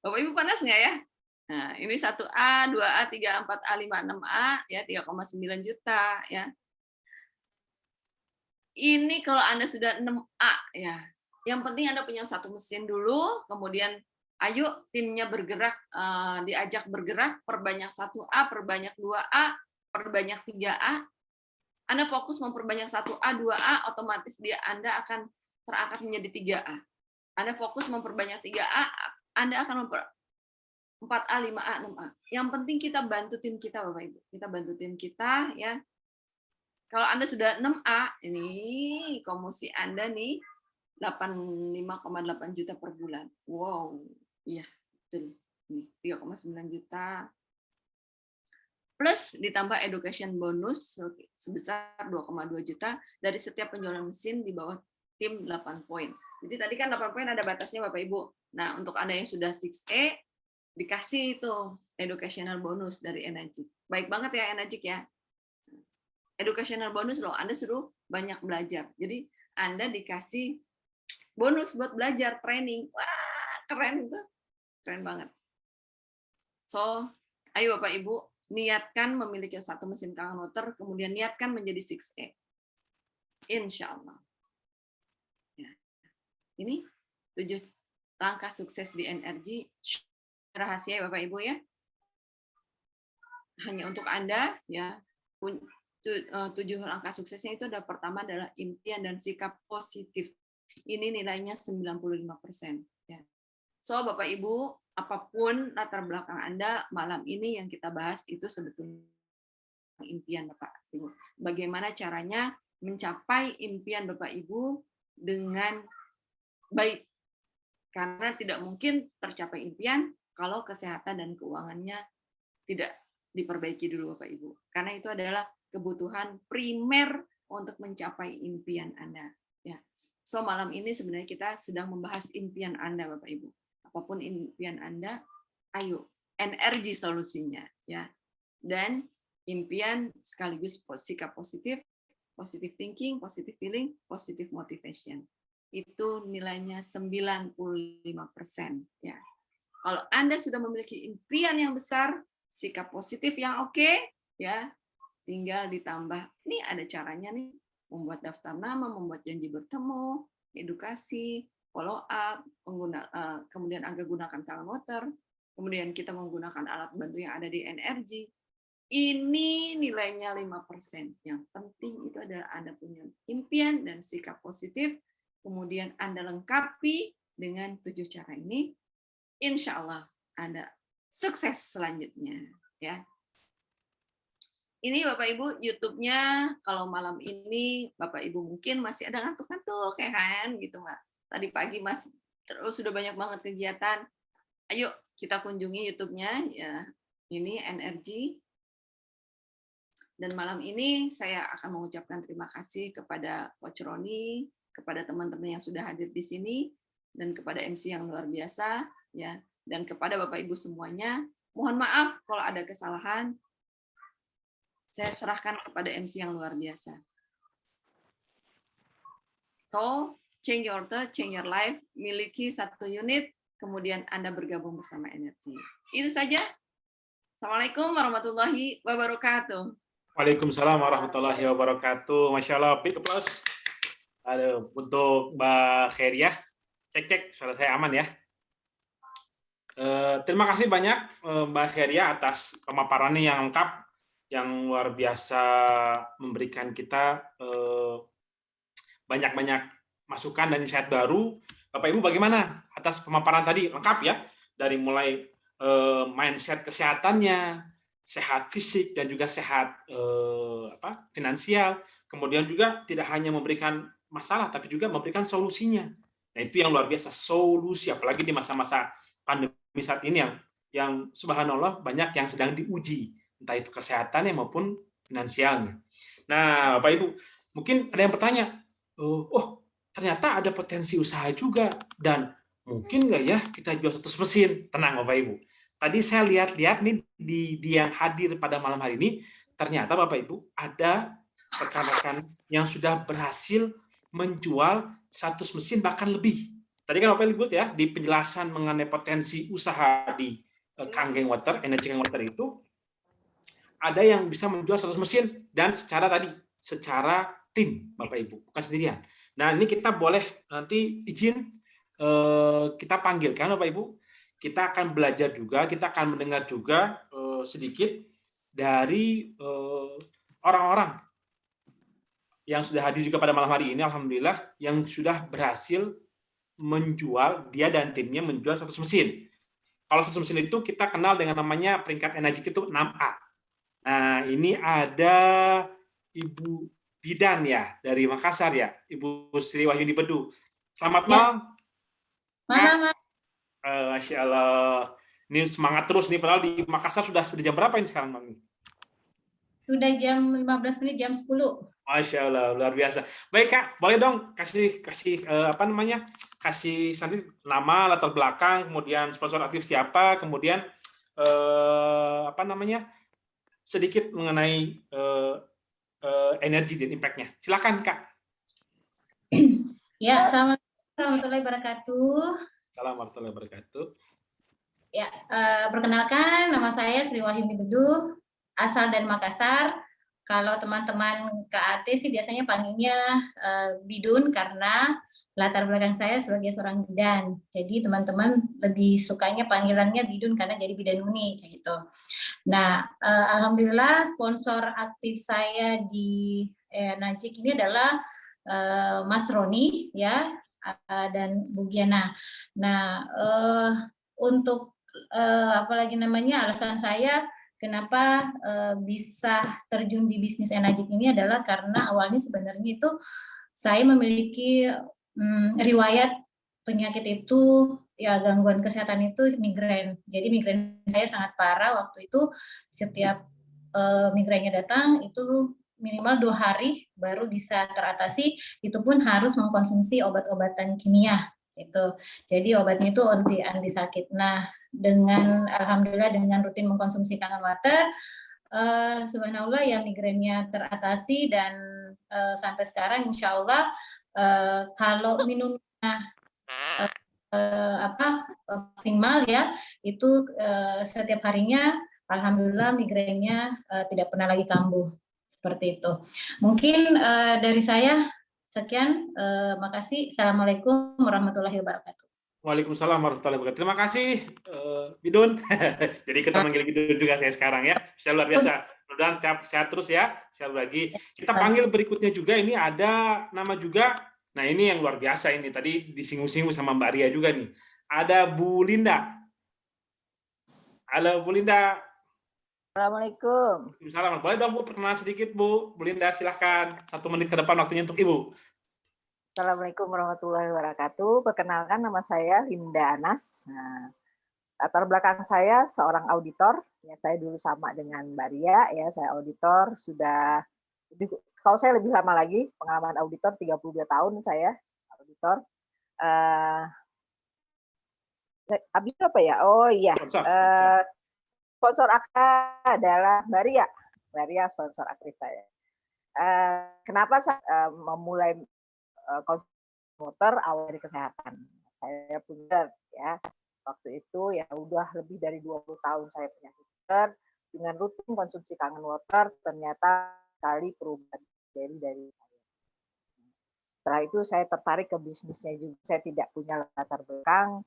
Bapak Ibu panas nggak ya? Nah, ini 1A, 2A, 3A, 4A, 5A, 6A, ya 3,9 juta. Ya. Ini kalau Anda sudah 6A, ya. Yang penting Anda punya 1 mesin dulu, kemudian Ayo timnya bergerak, diajak bergerak, perbanyak 1A, perbanyak 2A, perbanyak 3A. Anda fokus memperbanyak 1A, 2A, otomatis Anda akan terangkat menjadi 3A. Anda fokus memperbanyak 3A, Anda akan 4A, 5A, 6A. Yang penting kita bantu tim kita, Bapak Ibu. Kita bantu tim kita, ya. Kalau Anda sudah 6A, ini komisi Anda nih 85,8 juta per bulan. Wow, iya, betul. Ini 3,9 juta. Plus ditambah education bonus sebesar 2,2 juta dari setiap penjualan mesin di bawah tim 8 poin. Jadi tadi kan 8 poin ada batasnya Bapak Ibu. Nah, untuk Anda yang sudah 6A, dikasih itu educational bonus dari Energik. Baik banget ya Energik ya. Educational bonus loh, Anda suruh banyak belajar. Jadi Anda dikasih bonus buat belajar, training. Wah, keren itu. Keren banget. So, ayo Bapak Ibu, niatkan memiliki satu mesin kangen water, kemudian niatkan menjadi 6A. Insya Allah. Ya. Ini 7 langkah sukses di Energik. Rahasia Bapak Ibu ya. Hanya untuk Anda ya. 7 langkah suksesnya itu pertama adalah impian dan sikap positif. Ini nilainya 95%. Ya. So Bapak Ibu, apapun latar belakang Anda, malam ini yang kita bahas itu sebetulnya impian Bapak Ibu. Bagaimana caranya mencapai impian Bapak Ibu dengan baik. Karena tidak mungkin tercapai impian kalau kesehatan dan keuangannya tidak diperbaiki dulu Bapak Ibu. Karena itu adalah kebutuhan primer untuk mencapai impian Anda. Ya. So malam ini sebenarnya kita sedang membahas impian Anda Bapak Ibu. Apapun impian Anda, ayo energi solusinya ya. Dan impian sekaligus sikap positif, positive thinking, positive feeling, positive motivation. Itu nilainya 95% ya. Kalau Anda sudah memiliki impian yang besar, sikap positif yang oke, ya, tinggal ditambah. Ini ada caranya nih, membuat daftar nama, membuat janji bertemu, edukasi, follow up, kemudian Anda gunakan kangen water, kemudian kita menggunakan alat bantu yang ada di Energik. Ini nilainya 5%. Yang penting itu adalah Anda punya impian dan sikap positif, kemudian Anda lengkapi dengan 7 cara ini, insya Allah Anda sukses selanjutnya. Ya. Ini Bapak Ibu YouTube-nya, kalau malam ini Bapak Ibu mungkin masih ada ngantuk-ngantuk, ya kan? Gitu, Mbak. Tadi pagi Mas terus sudah banyak banget kegiatan. Ayo kita kunjungi YouTube-nya, ya. Ini Energik. Dan malam ini saya akan mengucapkan terima kasih kepada Coach Roni, kepada teman-teman yang sudah hadir di sini, dan kepada MC yang luar biasa, ya, dan kepada Bapak Ibu semuanya. Mohon maaf kalau ada kesalahan. Saya serahkan kepada MC yang luar biasa. So, change your thought, change your life. Miliki 1 unit, kemudian Anda bergabung bersama Energik. Itu saja. Assalamualaikum warahmatullahi wabarakatuh. Waalaikumsalam warahmatullahi wabarakatuh. Masya Allah, big applause. Aduh, untuk Mbak Kheriah, cek suara saya aman ya. Terima kasih banyak Mbak Kheriah atas pemaparannya yang lengkap, yang luar biasa, memberikan kita banyak-banyak masukan dan insight baru. Bapak Ibu bagaimana atas pemaparan tadi? Lengkap ya, dari mulai mindset kesehatannya, sehat fisik dan juga sehat finansial. Kemudian juga tidak hanya memberikan masalah, tapi juga memberikan solusinya. Nah, itu yang luar biasa, solusi, apalagi di masa-masa pandemi saat ini yang subhanallah banyak yang sedang diuji, entah itu kesehatannya maupun finansialnya. Nah, Bapak Ibu, mungkin ada yang bertanya, oh ternyata ada potensi usaha juga, dan mungkin nggak ya kita jual 100 mesin? Tenang Bapak Ibu. Tadi saya lihat-lihat nih di yang hadir pada malam hari ini, ternyata Bapak Ibu ada rekan-rekan yang sudah berhasil menjual 100 mesin bahkan lebih. Tadi kan Bapak Ibu ya, di penjelasan mengenai potensi usaha di Kangen Water, Energik Kangen Water itu, ada yang bisa menjual 100 mesin dan secara tim Bapak Ibu, bukan sendirian. Nah, ini kita boleh nanti izin kita panggilkan Bapak Ibu, kita akan belajar juga, kita akan mendengar juga sedikit dari orang-orang yang sudah hadir juga pada malam hari ini, alhamdulillah, yang sudah berhasil menjual, dia dan timnya menjual 100 mesin. Kalau 100 mesin itu kita kenal dengan namanya peringkat Enagic itu 6A. Nah, ini ada Ibu Bidan ya, dari Makassar ya, Ibu Sri Wahyuni Bedu. Selamat malam. Malam. Masya Allah. Ini semangat terus nih, padahal di Makassar sudah jam berapa ini sekarang, Bang? Sudah jam 15 menit, jam 10. Masya Allah, luar biasa. Baik Kak, boleh dong kasih kasih nanti nama, latar belakang, kemudian sponsor aktif siapa, kemudian sedikit mengenai energi dan impact-nya. Silakan Kak. Ya, assalamualaikum warahmatullahi wabarakatuh. Assalamualaikum warahmatullahi wabarakatuh. Ya, perkenalkan nama saya Sri Wahyuni Bedu, asal dari Makassar. Kalau teman-teman KAT sih biasanya panggilnya Bidun karena latar belakang saya sebagai seorang bidan. Jadi teman-teman lebih sukanya panggilannya Bidun karena jadi bidanuni kayak gitu. Nah, alhamdulillah sponsor aktif saya di Enagic ini adalah Mas Roni ya dan Bu Giana. Nah, untuk alasan saya kenapa bisa terjun di bisnis Enagic ini adalah karena awalnya sebenarnya itu saya memiliki riwayat penyakit itu, ya gangguan kesehatan itu migrain. Jadi migrain saya sangat parah waktu itu. Setiap migrainnya datang itu minimal 2 hari baru bisa teratasi. Itu pun harus mengkonsumsi obat-obatan kimia. Itu. Jadi obatnya itu anti sakit. Nah, alhamdulillah dengan rutin mengkonsumsi Kangen Water, subhanallah ya migrainnya teratasi dan sampai sekarang insya Allah kalau minumnya maksimal ya itu setiap harinya alhamdulillah migrainnya tidak pernah lagi kambuh seperti itu. Mungkin dari saya sekian, makasih. Assalamualaikum warahmatullahi wabarakatuh. Waalaikumsalam warahmatullahi wabarakatuh. Terima kasih, Bidun. Jadi kita manggil Bidun juga saya sekarang ya. Saya luar biasa. Mudah-mudahan sehat terus ya. Saya berbagi. Kita panggil berikutnya juga. Ini ada nama juga. Nah ini yang luar biasa ini. Tadi disinggung-singgung sama Mbak Ria juga nih. Ada Bu Linda. Halo Bu Linda. Assalamualaikum. Waalaikumsalam. Boleh dong Bu perkenalan sedikit Bu. Bu Linda silahkan. 1 menit ke depan waktunya untuk Ibu. Assalamualaikum warahmatullahi wabarakatuh. Perkenalkan nama saya Linda Anas. Nah, latar belakang saya seorang auditor. Ya, saya dulu sama dengan Mbak Ria. Ya, saya auditor sudah. Kalau saya lebih lama lagi, pengalaman auditor 32 tahun saya auditor. Habis apa ya? Oh iya. Sponsor aktif adalah Mbak Ria. Mbak Ria sponsor aktif saya. Kenapa saya memulai motor awal dari kesehatan? Saya punya ya waktu itu ya udah lebih dari 20 tahun saya punya sugar dengan rutin konsumsi Kangen Water ternyata sekali perubahan dari saya. Setelah itu saya tertarik ke bisnisnya juga. Saya tidak punya latar belakang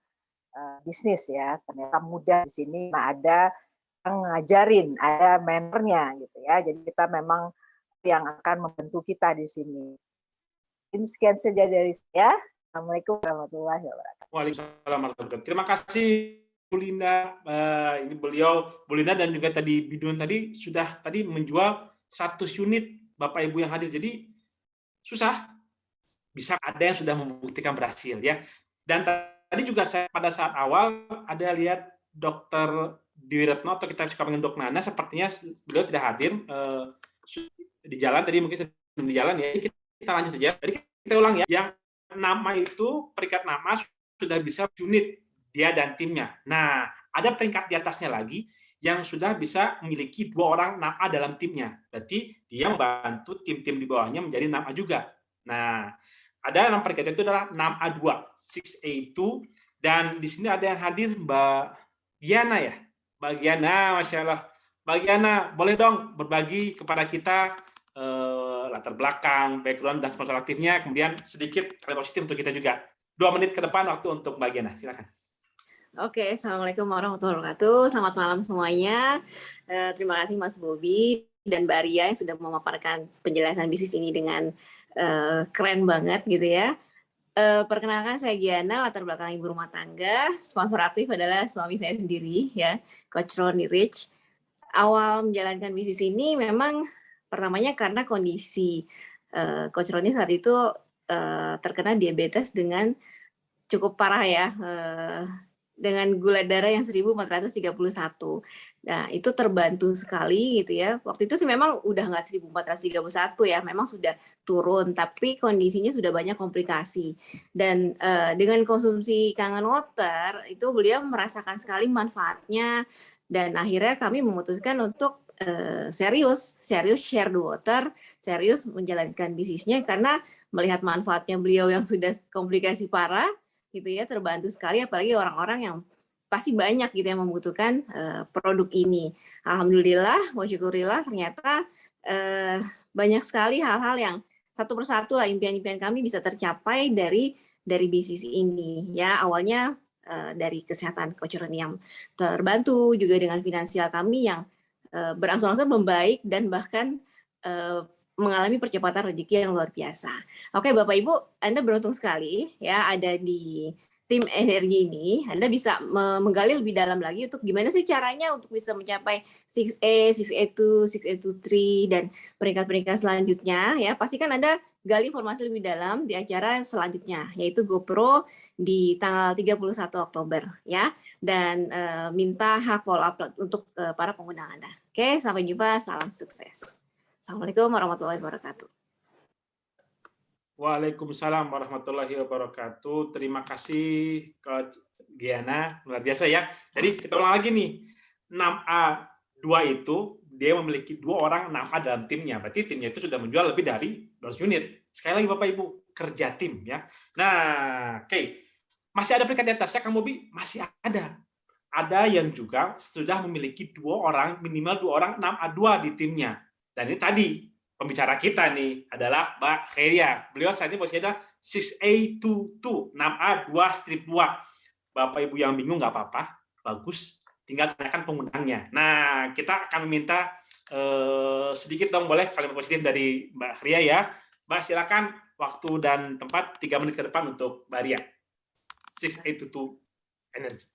bisnis ya. Ternyata mudah di sini ada yang ngajarin, ada mentornya gitu ya. Jadi kita memang yang akan membantu kita di sini. Sekian saja dari saya. Assalamualaikum warahmatullahi wabarakatuh. Waalaikumsalam warahmatullahi wabarakatuh. Terima kasih Bu Linda. Ini beliau Bu Linda dan juga tadi Bidun tadi sudah menjual 100 unit Bapak Ibu yang hadir. Jadi susah. Bisa ada yang sudah membuktikan berhasil ya. Dan tadi juga saya pada saat awal ada lihat Dr. Dewi Retno atau kita suka panggil Dok Nana, sepertinya beliau tidak hadir di jalan tadi, mungkin sedang di jalan ya. Kita lanjut aja. Tadi kita ulang ya. Yang nama itu peringkat nama sudah bisa unit dia dan timnya. Nah, ada peringkat di atasnya lagi yang sudah bisa memiliki 2 orang 6A dalam timnya. Berarti dia membantu tim-tim di bawahnya menjadi 6A juga. Nah, ada 6 peringkat itu adalah 6A2, 6A2, dan di sini ada yang hadir Mbak Giana ya. Mbak Giana, Masya Allah. Mbak Giana, boleh dong berbagi kepada kita latar belakang, background, dan sponsor aktifnya, kemudian sedikit kalimat positif untuk kita juga. 2 menit ke depan waktu untuk Mbak Giana, silakan. Oke, Assalamualaikum warahmatullahi wabarakatuh. Selamat malam semuanya. Terima kasih Mas Bobi dan Mbak Ria yang sudah memaparkan penjelasan bisnis ini dengan keren banget gitu ya. Perkenalkan saya Giana, latar belakang ibu rumah tangga. Sponsor aktif adalah suami saya sendiri ya, Coach Ronnie Rich. Awal menjalankan bisnis ini memang pertamanya karena kondisi Coach Ronnie saat itu terkena diabetes dengan cukup parah ya, dengan gula darah yang 1431. Nah, itu terbantu sekali gitu ya. Waktu itu sih memang udah nggak 1431 ya, memang sudah turun, tapi kondisinya sudah banyak komplikasi. Dan dengan konsumsi Kangen Water, itu beliau merasakan sekali manfaatnya, dan akhirnya kami memutuskan untuk serius share the water, serius menjalankan bisnisnya, karena melihat manfaatnya beliau yang sudah komplikasi parah, gitu ya, terbantu sekali, apalagi orang-orang yang pasti banyak gitu yang membutuhkan produk ini. Alhamdulillah, wa syukurillah, ternyata banyak sekali hal-hal yang satu persatu lah impian-impian kami bisa tercapai dari bisnis ini. Ya, awalnya dari kesehatan Coach Ronnie yang terbantu, juga dengan finansial kami yang berangsur-angsur membaik dan bahkan mengalami percepatan rezeki yang luar biasa. Oke, Bapak Ibu, Anda beruntung sekali ya ada di tim energi ini. Anda bisa menggali lebih dalam lagi untuk gimana sih caranya untuk bisa mencapai 6A, 6A2, 6A23 dan peringkat-peringkat selanjutnya ya. Pastikan Anda gali informasi lebih dalam di acara selanjutnya, yaitu GoPro di tanggal 31 Oktober ya. Dan minta hak follow up untuk para pengguna Anda. Oke, sampai jumpa, salam sukses. Assalamualaikum warahmatullahi wabarakatuh. Waalaikumsalam warahmatullahi wabarakatuh. Terima kasih Coach Giana, luar biasa ya. Jadi kita ulang lagi nih, 6A2 itu dia memiliki 2 orang 6A dalam timnya. Berarti timnya itu sudah menjual lebih dari 200 unit. Sekali lagi Bapak Ibu, kerja tim ya. Nah, oke. Masih ada peringkat di atasnya, Kang Bobi? Masih ada. Ada yang juga sudah memiliki 2 orang, minimal 2 orang 6A2 di timnya. Dan ini tadi pembicara kita nih adalah Mbak Khairia. Beliau saat ini posisinya adalah 6A22, 6A2-2. Bapak Ibu yang bingung nggak apa-apa, bagus. Tinggal tanyakan pengundangnya. Nah, kita akan meminta sedikit dong boleh kalimat positif dari Mbak Khairia ya. Mbak silakan waktu dan tempat 3 menit ke depan untuk Mbak Ria. 6A22 Energy.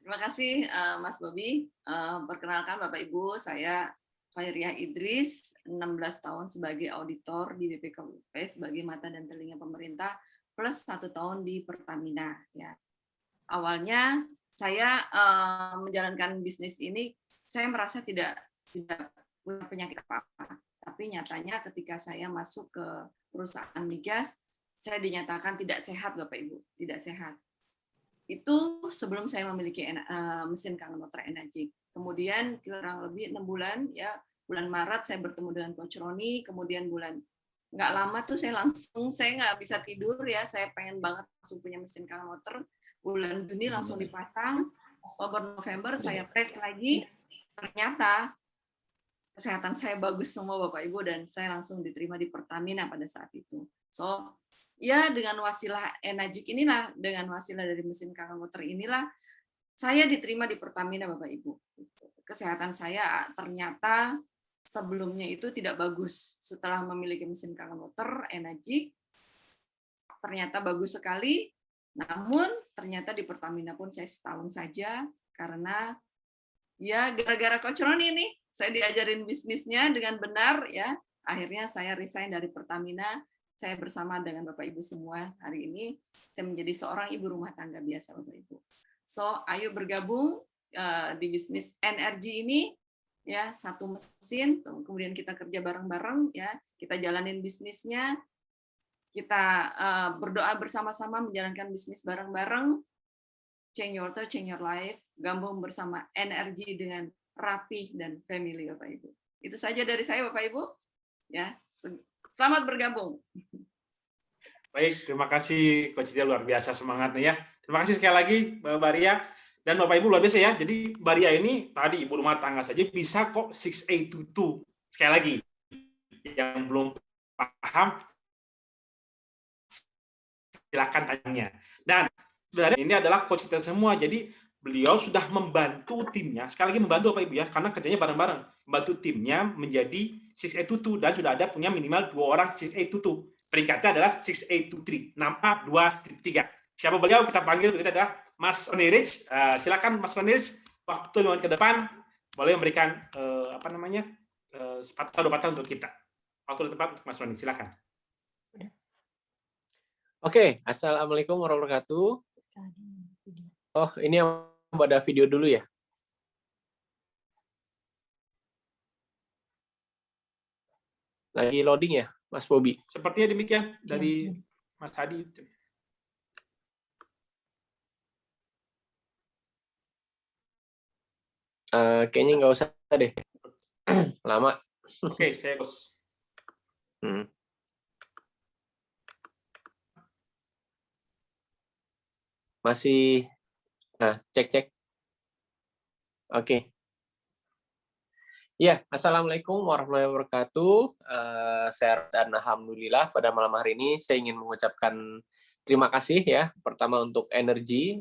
Terima kasih Mas Bobi. Perkenalkan Bapak Ibu, saya Khairia Idris, 16 tahun sebagai auditor di BPKUP sebagai mata dan telinga pemerintah, plus 1 tahun di Pertamina. Ya. Awalnya saya menjalankan bisnis ini, saya merasa tidak punya penyakit apa-apa. Tapi nyatanya ketika saya masuk ke perusahaan migas, saya dinyatakan tidak sehat, Bapak Ibu, tidak sehat. Itu sebelum saya memiliki mesin Kangen Water Energy. Kemudian kurang lebih 6 bulan, ya bulan Maret saya bertemu dengan Coach Ronnie, kemudian bulan nggak lama tuh saya nggak bisa tidur ya, saya pengen banget langsung punya mesin Kangen Water. Bulan Juni langsung dipasang, Oktober November saya tes lagi, ternyata kesehatan saya bagus semua Bapak Ibu, dan saya langsung diterima di Pertamina pada saat itu. So ya dengan wasilah Enagic inilah, dengan wasilah dari mesin Kangen Water inilah, saya diterima di Pertamina Bapak Ibu. Kesehatan saya ternyata sebelumnya itu tidak bagus. Setelah memiliki mesin Kangen Water Enagic, ternyata bagus sekali. Namun ternyata di Pertamina pun saya setahun saja, karena ya gara-gara Coach Ronnie nih, saya diajarin bisnisnya dengan benar ya. Akhirnya saya resign dari Pertamina. Saya bersama dengan Bapak Ibu semua hari ini, saya menjadi seorang ibu rumah tangga biasa Bapak Ibu. So, ayo bergabung di bisnis energi ini, ya, satu mesin, kemudian kita kerja bareng-bareng, ya, kita jalanin bisnisnya, kita berdoa bersama-sama menjalankan bisnis bareng-bareng, change your water, change your life, gabung bersama energi dengan Rapi dan family Bapak Ibu. Itu saja dari saya Bapak Ibu, ya. Selamat bergabung. Baik, terima kasih Coach Ria, luar biasa semangatnya ya. Terima kasih sekali lagi Mbak Ria dan Bapak Ibu luar biasa ya. Jadi Mbak Ria ini tadi ibu rumah tangga saja bisa kok 6A22. Sekali lagi, yang belum paham silakan tanya. Dan sebenarnya ini adalah coach kita semua. Jadi beliau sudah membantu timnya, sekali lagi membantu Bapak Ibu ya, karena kerjanya bareng-bareng, membantu timnya menjadi 6A22 dan sudah ada punya minimal 2 orang 6A22. Peringkatnya adalah 6A23, 6A 2-3. Siapa beliau? Kita panggil, kita adalah Mas Ronirich. Silakan Mas Ronirich, waktu 5 menit ke depan boleh memberikan sepatah untuk kita. Waktu tepat untuk Mas Roni, silakan. Oke, Assalamualaikum warahmatullahi wabarakatuh. Oh, ini yang pada video dulu ya? Lagi loading ya, Mas Bobi? Sepertinya demikian dari Mas Hadi. Kayaknya nggak usah deh. Lama. Oke, saya bos. Masih, cek. Oke. Ya, Assalamualaikum warahmatullahi wabarakatuh. Saya dan alhamdulillah pada malam hari ini saya ingin mengucapkan terima kasih ya. Pertama untuk energi,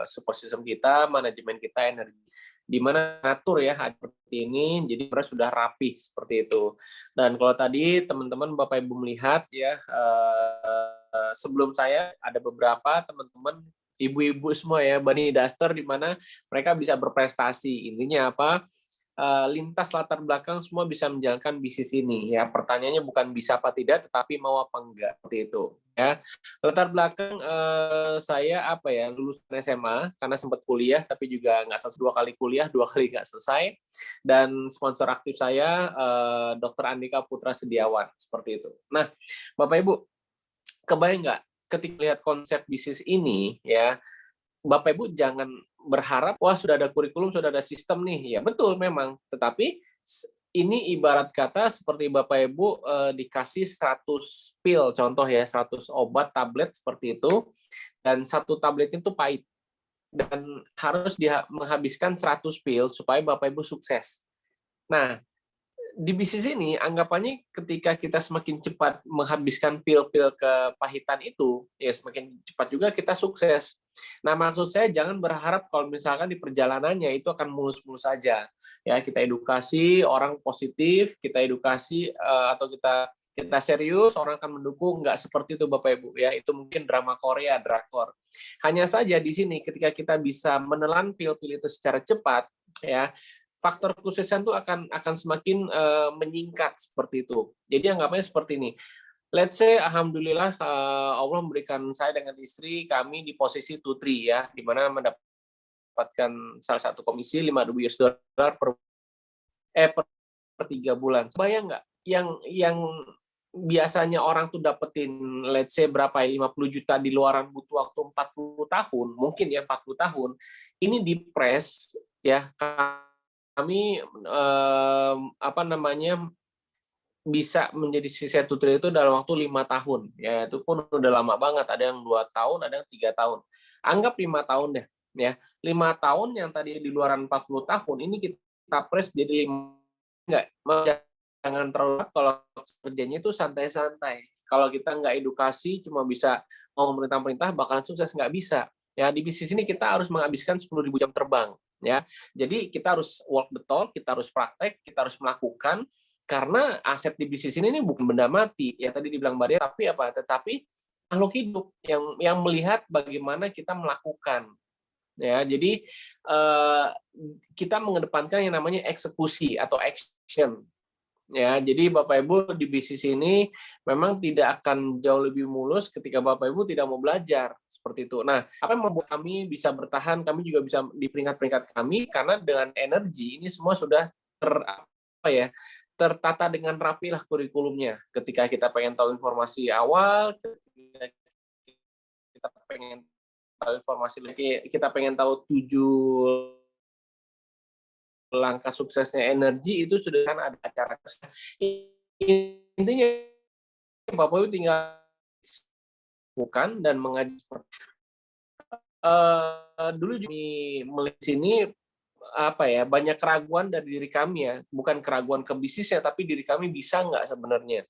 support system kita, manajemen kita energi. Di mana ngatur ya seperti ini, jadi sudah rapi seperti itu. Dan kalau tadi teman-teman Bapak Ibu melihat ya, sebelum saya ada beberapa teman-teman ibu-ibu semua ya, Bani Daster, di mana mereka bisa berprestasi. Intinya apa? Lintas latar belakang semua bisa menjalankan bisnis ini ya. Pertanyaannya bukan bisa apa tidak, tetapi mau apa enggak, seperti itu ya. Latar belakang saya apa ya, lulusan SMA karena sempat kuliah tapi juga nggak selesai, 2 kali kuliah 2 kali nggak selesai, dan sponsor aktif saya Dr. Andika Putra Sediawan, seperti itu. Nah, Bapak Ibu, kebayang nggak ketika lihat konsep bisnis ini ya, Bapak Ibu jangan berharap wah sudah ada kurikulum, sudah ada sistem nih. Ya betul memang, tetapi ini ibarat kata seperti Bapak Ibu dikasih 100 pil, contoh ya, 100 obat tablet seperti itu, dan satu tablet itu pahit dan harus menghabiskan 100 pil supaya Bapak Ibu sukses. Nah, di bisnis ini anggapannya ketika kita semakin cepat menghabiskan pil-pil kepahitan itu, ya semakin cepat juga kita sukses. Nah, maksud saya jangan berharap kalau misalkan di perjalanannya itu akan mulus-mulus saja. Ya, kita edukasi orang positif, kita edukasi atau kita serius, orang akan mendukung, nggak seperti itu Bapak Ibu ya. Itu mungkin drama Korea, drakor. Hanya saja di sini ketika kita bisa menelan pil-pil itu secara cepat ya, faktor kesuksesan itu akan semakin meningkat seperti itu. Jadi anggapannya seperti ini. Let's say alhamdulillah Allah memberikan saya dengan istri kami di posisi 2-3 ya, di mana mendapatkan salah satu komisi $5.000 per 3 bulan. Bayang nggak yang biasanya orang tuh dapetin let's say berapa ya, 50 juta di luaran butuh waktu 40 tahun, mungkin ya 40 tahun. Ini di press ya, kami bisa menjadi C1 itu dalam waktu 5 tahun ya, itu pun udah lama banget, ada yang 2 tahun, ada yang 3 tahun, anggap 5 tahun deh ya. 5 tahun yang tadi di luaran 40 tahun ini kita press jadi enggak, jangan terlalu, kalau kerjanya itu santai-santai. Kalau kita nggak edukasi cuma bisa ngomong perintah-perintah bakalan sukses, nggak bisa ya. Di bisnis ini kita harus menghabiskan 10.000 jam terbang ya. Jadi kita harus walk the talk, kita harus praktek, kita harus melakukan, karena aset di bisnis ini bukan benda mati ya, tadi dibilang Mbak Dia, tapi apa? Tetapi makhluk hidup yang melihat bagaimana kita melakukan ya. Jadi kita mengedepankan yang namanya eksekusi atau action ya. Jadi Bapak Ibu di bisnis ini memang tidak akan jauh lebih mulus ketika Bapak Ibu tidak mau belajar seperti itu. Nah, apa yang membuat kami bisa bertahan, kami juga bisa di peringkat-peringkat kami, karena dengan energi ini semua sudah tertata dengan rapi lah kurikulumnya. Ketika kita pengen tahu informasi awal, ketika kita pengen tahu informasi lagi, kita pengen tahu 7 langkah suksesnya energi, itu sudah kan ada acara. Intinya Bapak Ibu tinggal bukan dan mengaji. Dulu di sini banyak keraguan dari diri kami ya, bukan keraguan ke bisnisnya, tapi diri kami bisa nggak sebenarnya.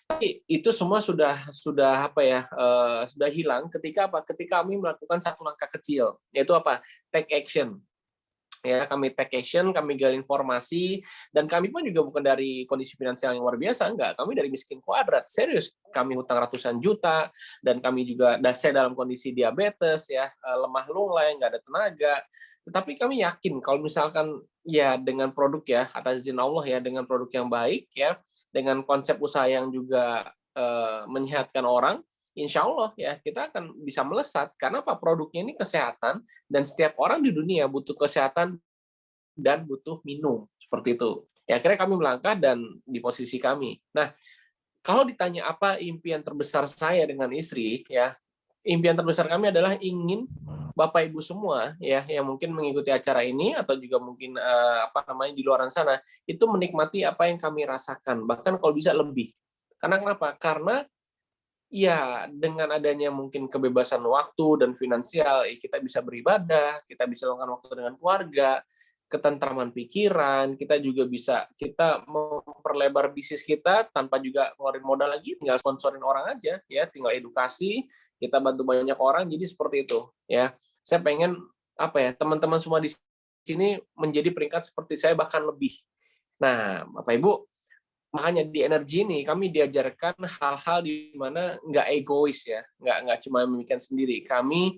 Tapi itu semua sudah sudah hilang ketika kami melakukan satu langkah kecil, yaitu take action. Ya, kami take action, kami gali informasi, dan kami pun juga bukan dari kondisi finansial yang luar biasa, enggak. Kami dari miskin kuadrat, serius. Kami hutang ratusan juta, dan kami juga saya dalam kondisi diabetes, ya, lemah lunglai, nggak ada tenaga. Tetapi kami yakin kalau misalkan ya dengan produk ya, atas izin Allah ya, dengan produk yang baik ya, dengan konsep usaha yang juga menyehatkan orang, insya Allah ya kita akan bisa melesat. Karena produknya ini kesehatan, dan setiap orang di dunia butuh kesehatan dan butuh minum seperti itu. Ya akhirnya kami melangkah dan di posisi kami. Nah, kalau ditanya apa impian terbesar saya dengan istri, ya impian terbesar kami adalah ingin Bapak Ibu semua ya yang mungkin mengikuti acara ini atau juga mungkin di luar sana itu menikmati apa yang kami rasakan, bahkan kalau bisa lebih. Karena kenapa? Karena ya, dengan adanya mungkin kebebasan waktu dan finansial, kita bisa beribadah, kita bisa luangkan waktu dengan keluarga, ketentraman pikiran, kita memperlebar bisnis kita tanpa juga ngeluarin modal lagi, tinggal sponsorin orang aja, ya, tinggal edukasi, kita bantu banyak orang, jadi seperti itu, ya. Saya pengen teman-teman semua di sini menjadi peringkat seperti saya bahkan lebih. Nah, Bapak Ibu, makanya di energi ini kami diajarkan hal-hal di mana nggak egois ya, nggak cuma memikirkan sendiri. Kami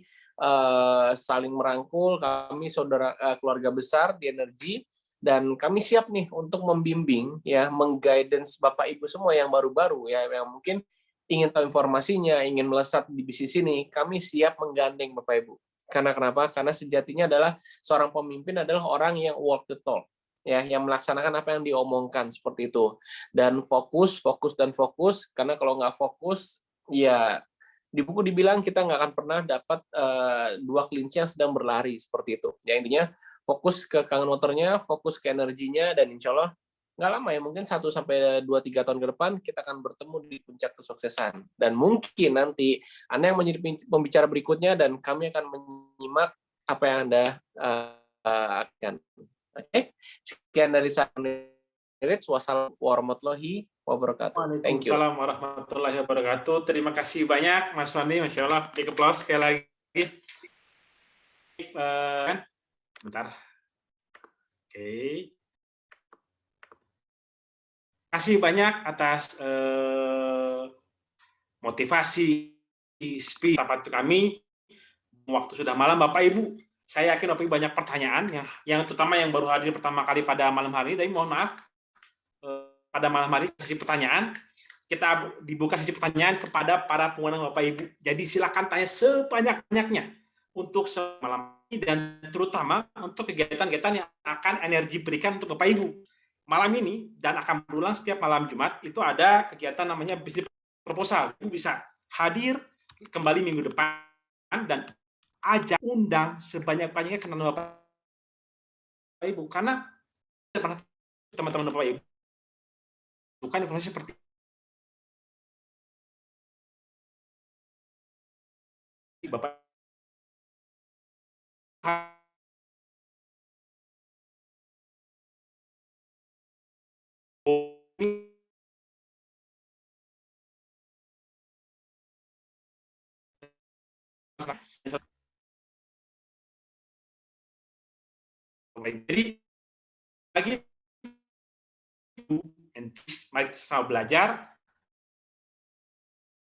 saling merangkul, kami saudara keluarga besar di energi, dan kami siap nih untuk membimbing ya, mengguidance Bapak Ibu semua yang baru-baru ya, yang mungkin ingin tahu informasinya, ingin melesat di bisnis ini, kami siap menggandeng Bapak Ibu. Karena kenapa? Karena sejatinya adalah seorang pemimpin adalah orang yang walk the talk. Ya, yang melaksanakan apa yang diomongkan seperti itu, dan fokus, karena kalau nggak fokus, ya di buku dibilang kita nggak akan pernah dapat dua kelinci yang sedang berlari seperti itu. Ya intinya fokus ke kangen motornya, fokus ke energinya, dan insya Allah nggak lama ya, mungkin 1-2-3 tahun ke depan kita akan bertemu di puncak kesuksesan. Dan mungkin nanti Anda yang menjadi pembicara berikutnya dan kami akan menyimak apa yang Anda akan. Oke, sekian dari saya. Wassalamualaikum warahmatullahi wabarakatuh. Thank you. Waalaikumsalam warahmatullahi wabarakatuh. Terima kasih banyak, Mas Wandi. Masya Allah. Big applause sekali lagi. Bentar. Oke. Terima kasih banyak atas motivasi, speech, rapat kami. Waktu sudah malam, Bapak Ibu. Saya yakin Bapak Ibu banyak pertanyaan, yang terutama yang baru hadir pertama kali pada malam hari ini, tapi mohon maaf, pada malam hari sesi pertanyaan, kita dibuka sesi pertanyaan kepada para pengundang Bapak Ibu. Jadi silakan tanya sebanyak-banyaknya untuk malam ini, dan terutama untuk kegiatan-kegiatan yang akan energi berikan untuk Bapak Ibu. Malam ini, dan akan berulang setiap malam Jumat, itu ada kegiatan namanya bisnis proposal. Ibu bisa hadir kembali minggu depan, dan ajak, undang sebanyak-banyaknya kenalan Bapak Ibu, karena teman-teman Bapak Ibu bukan informasi seperti Bapak jadi lagi mari sama belajar,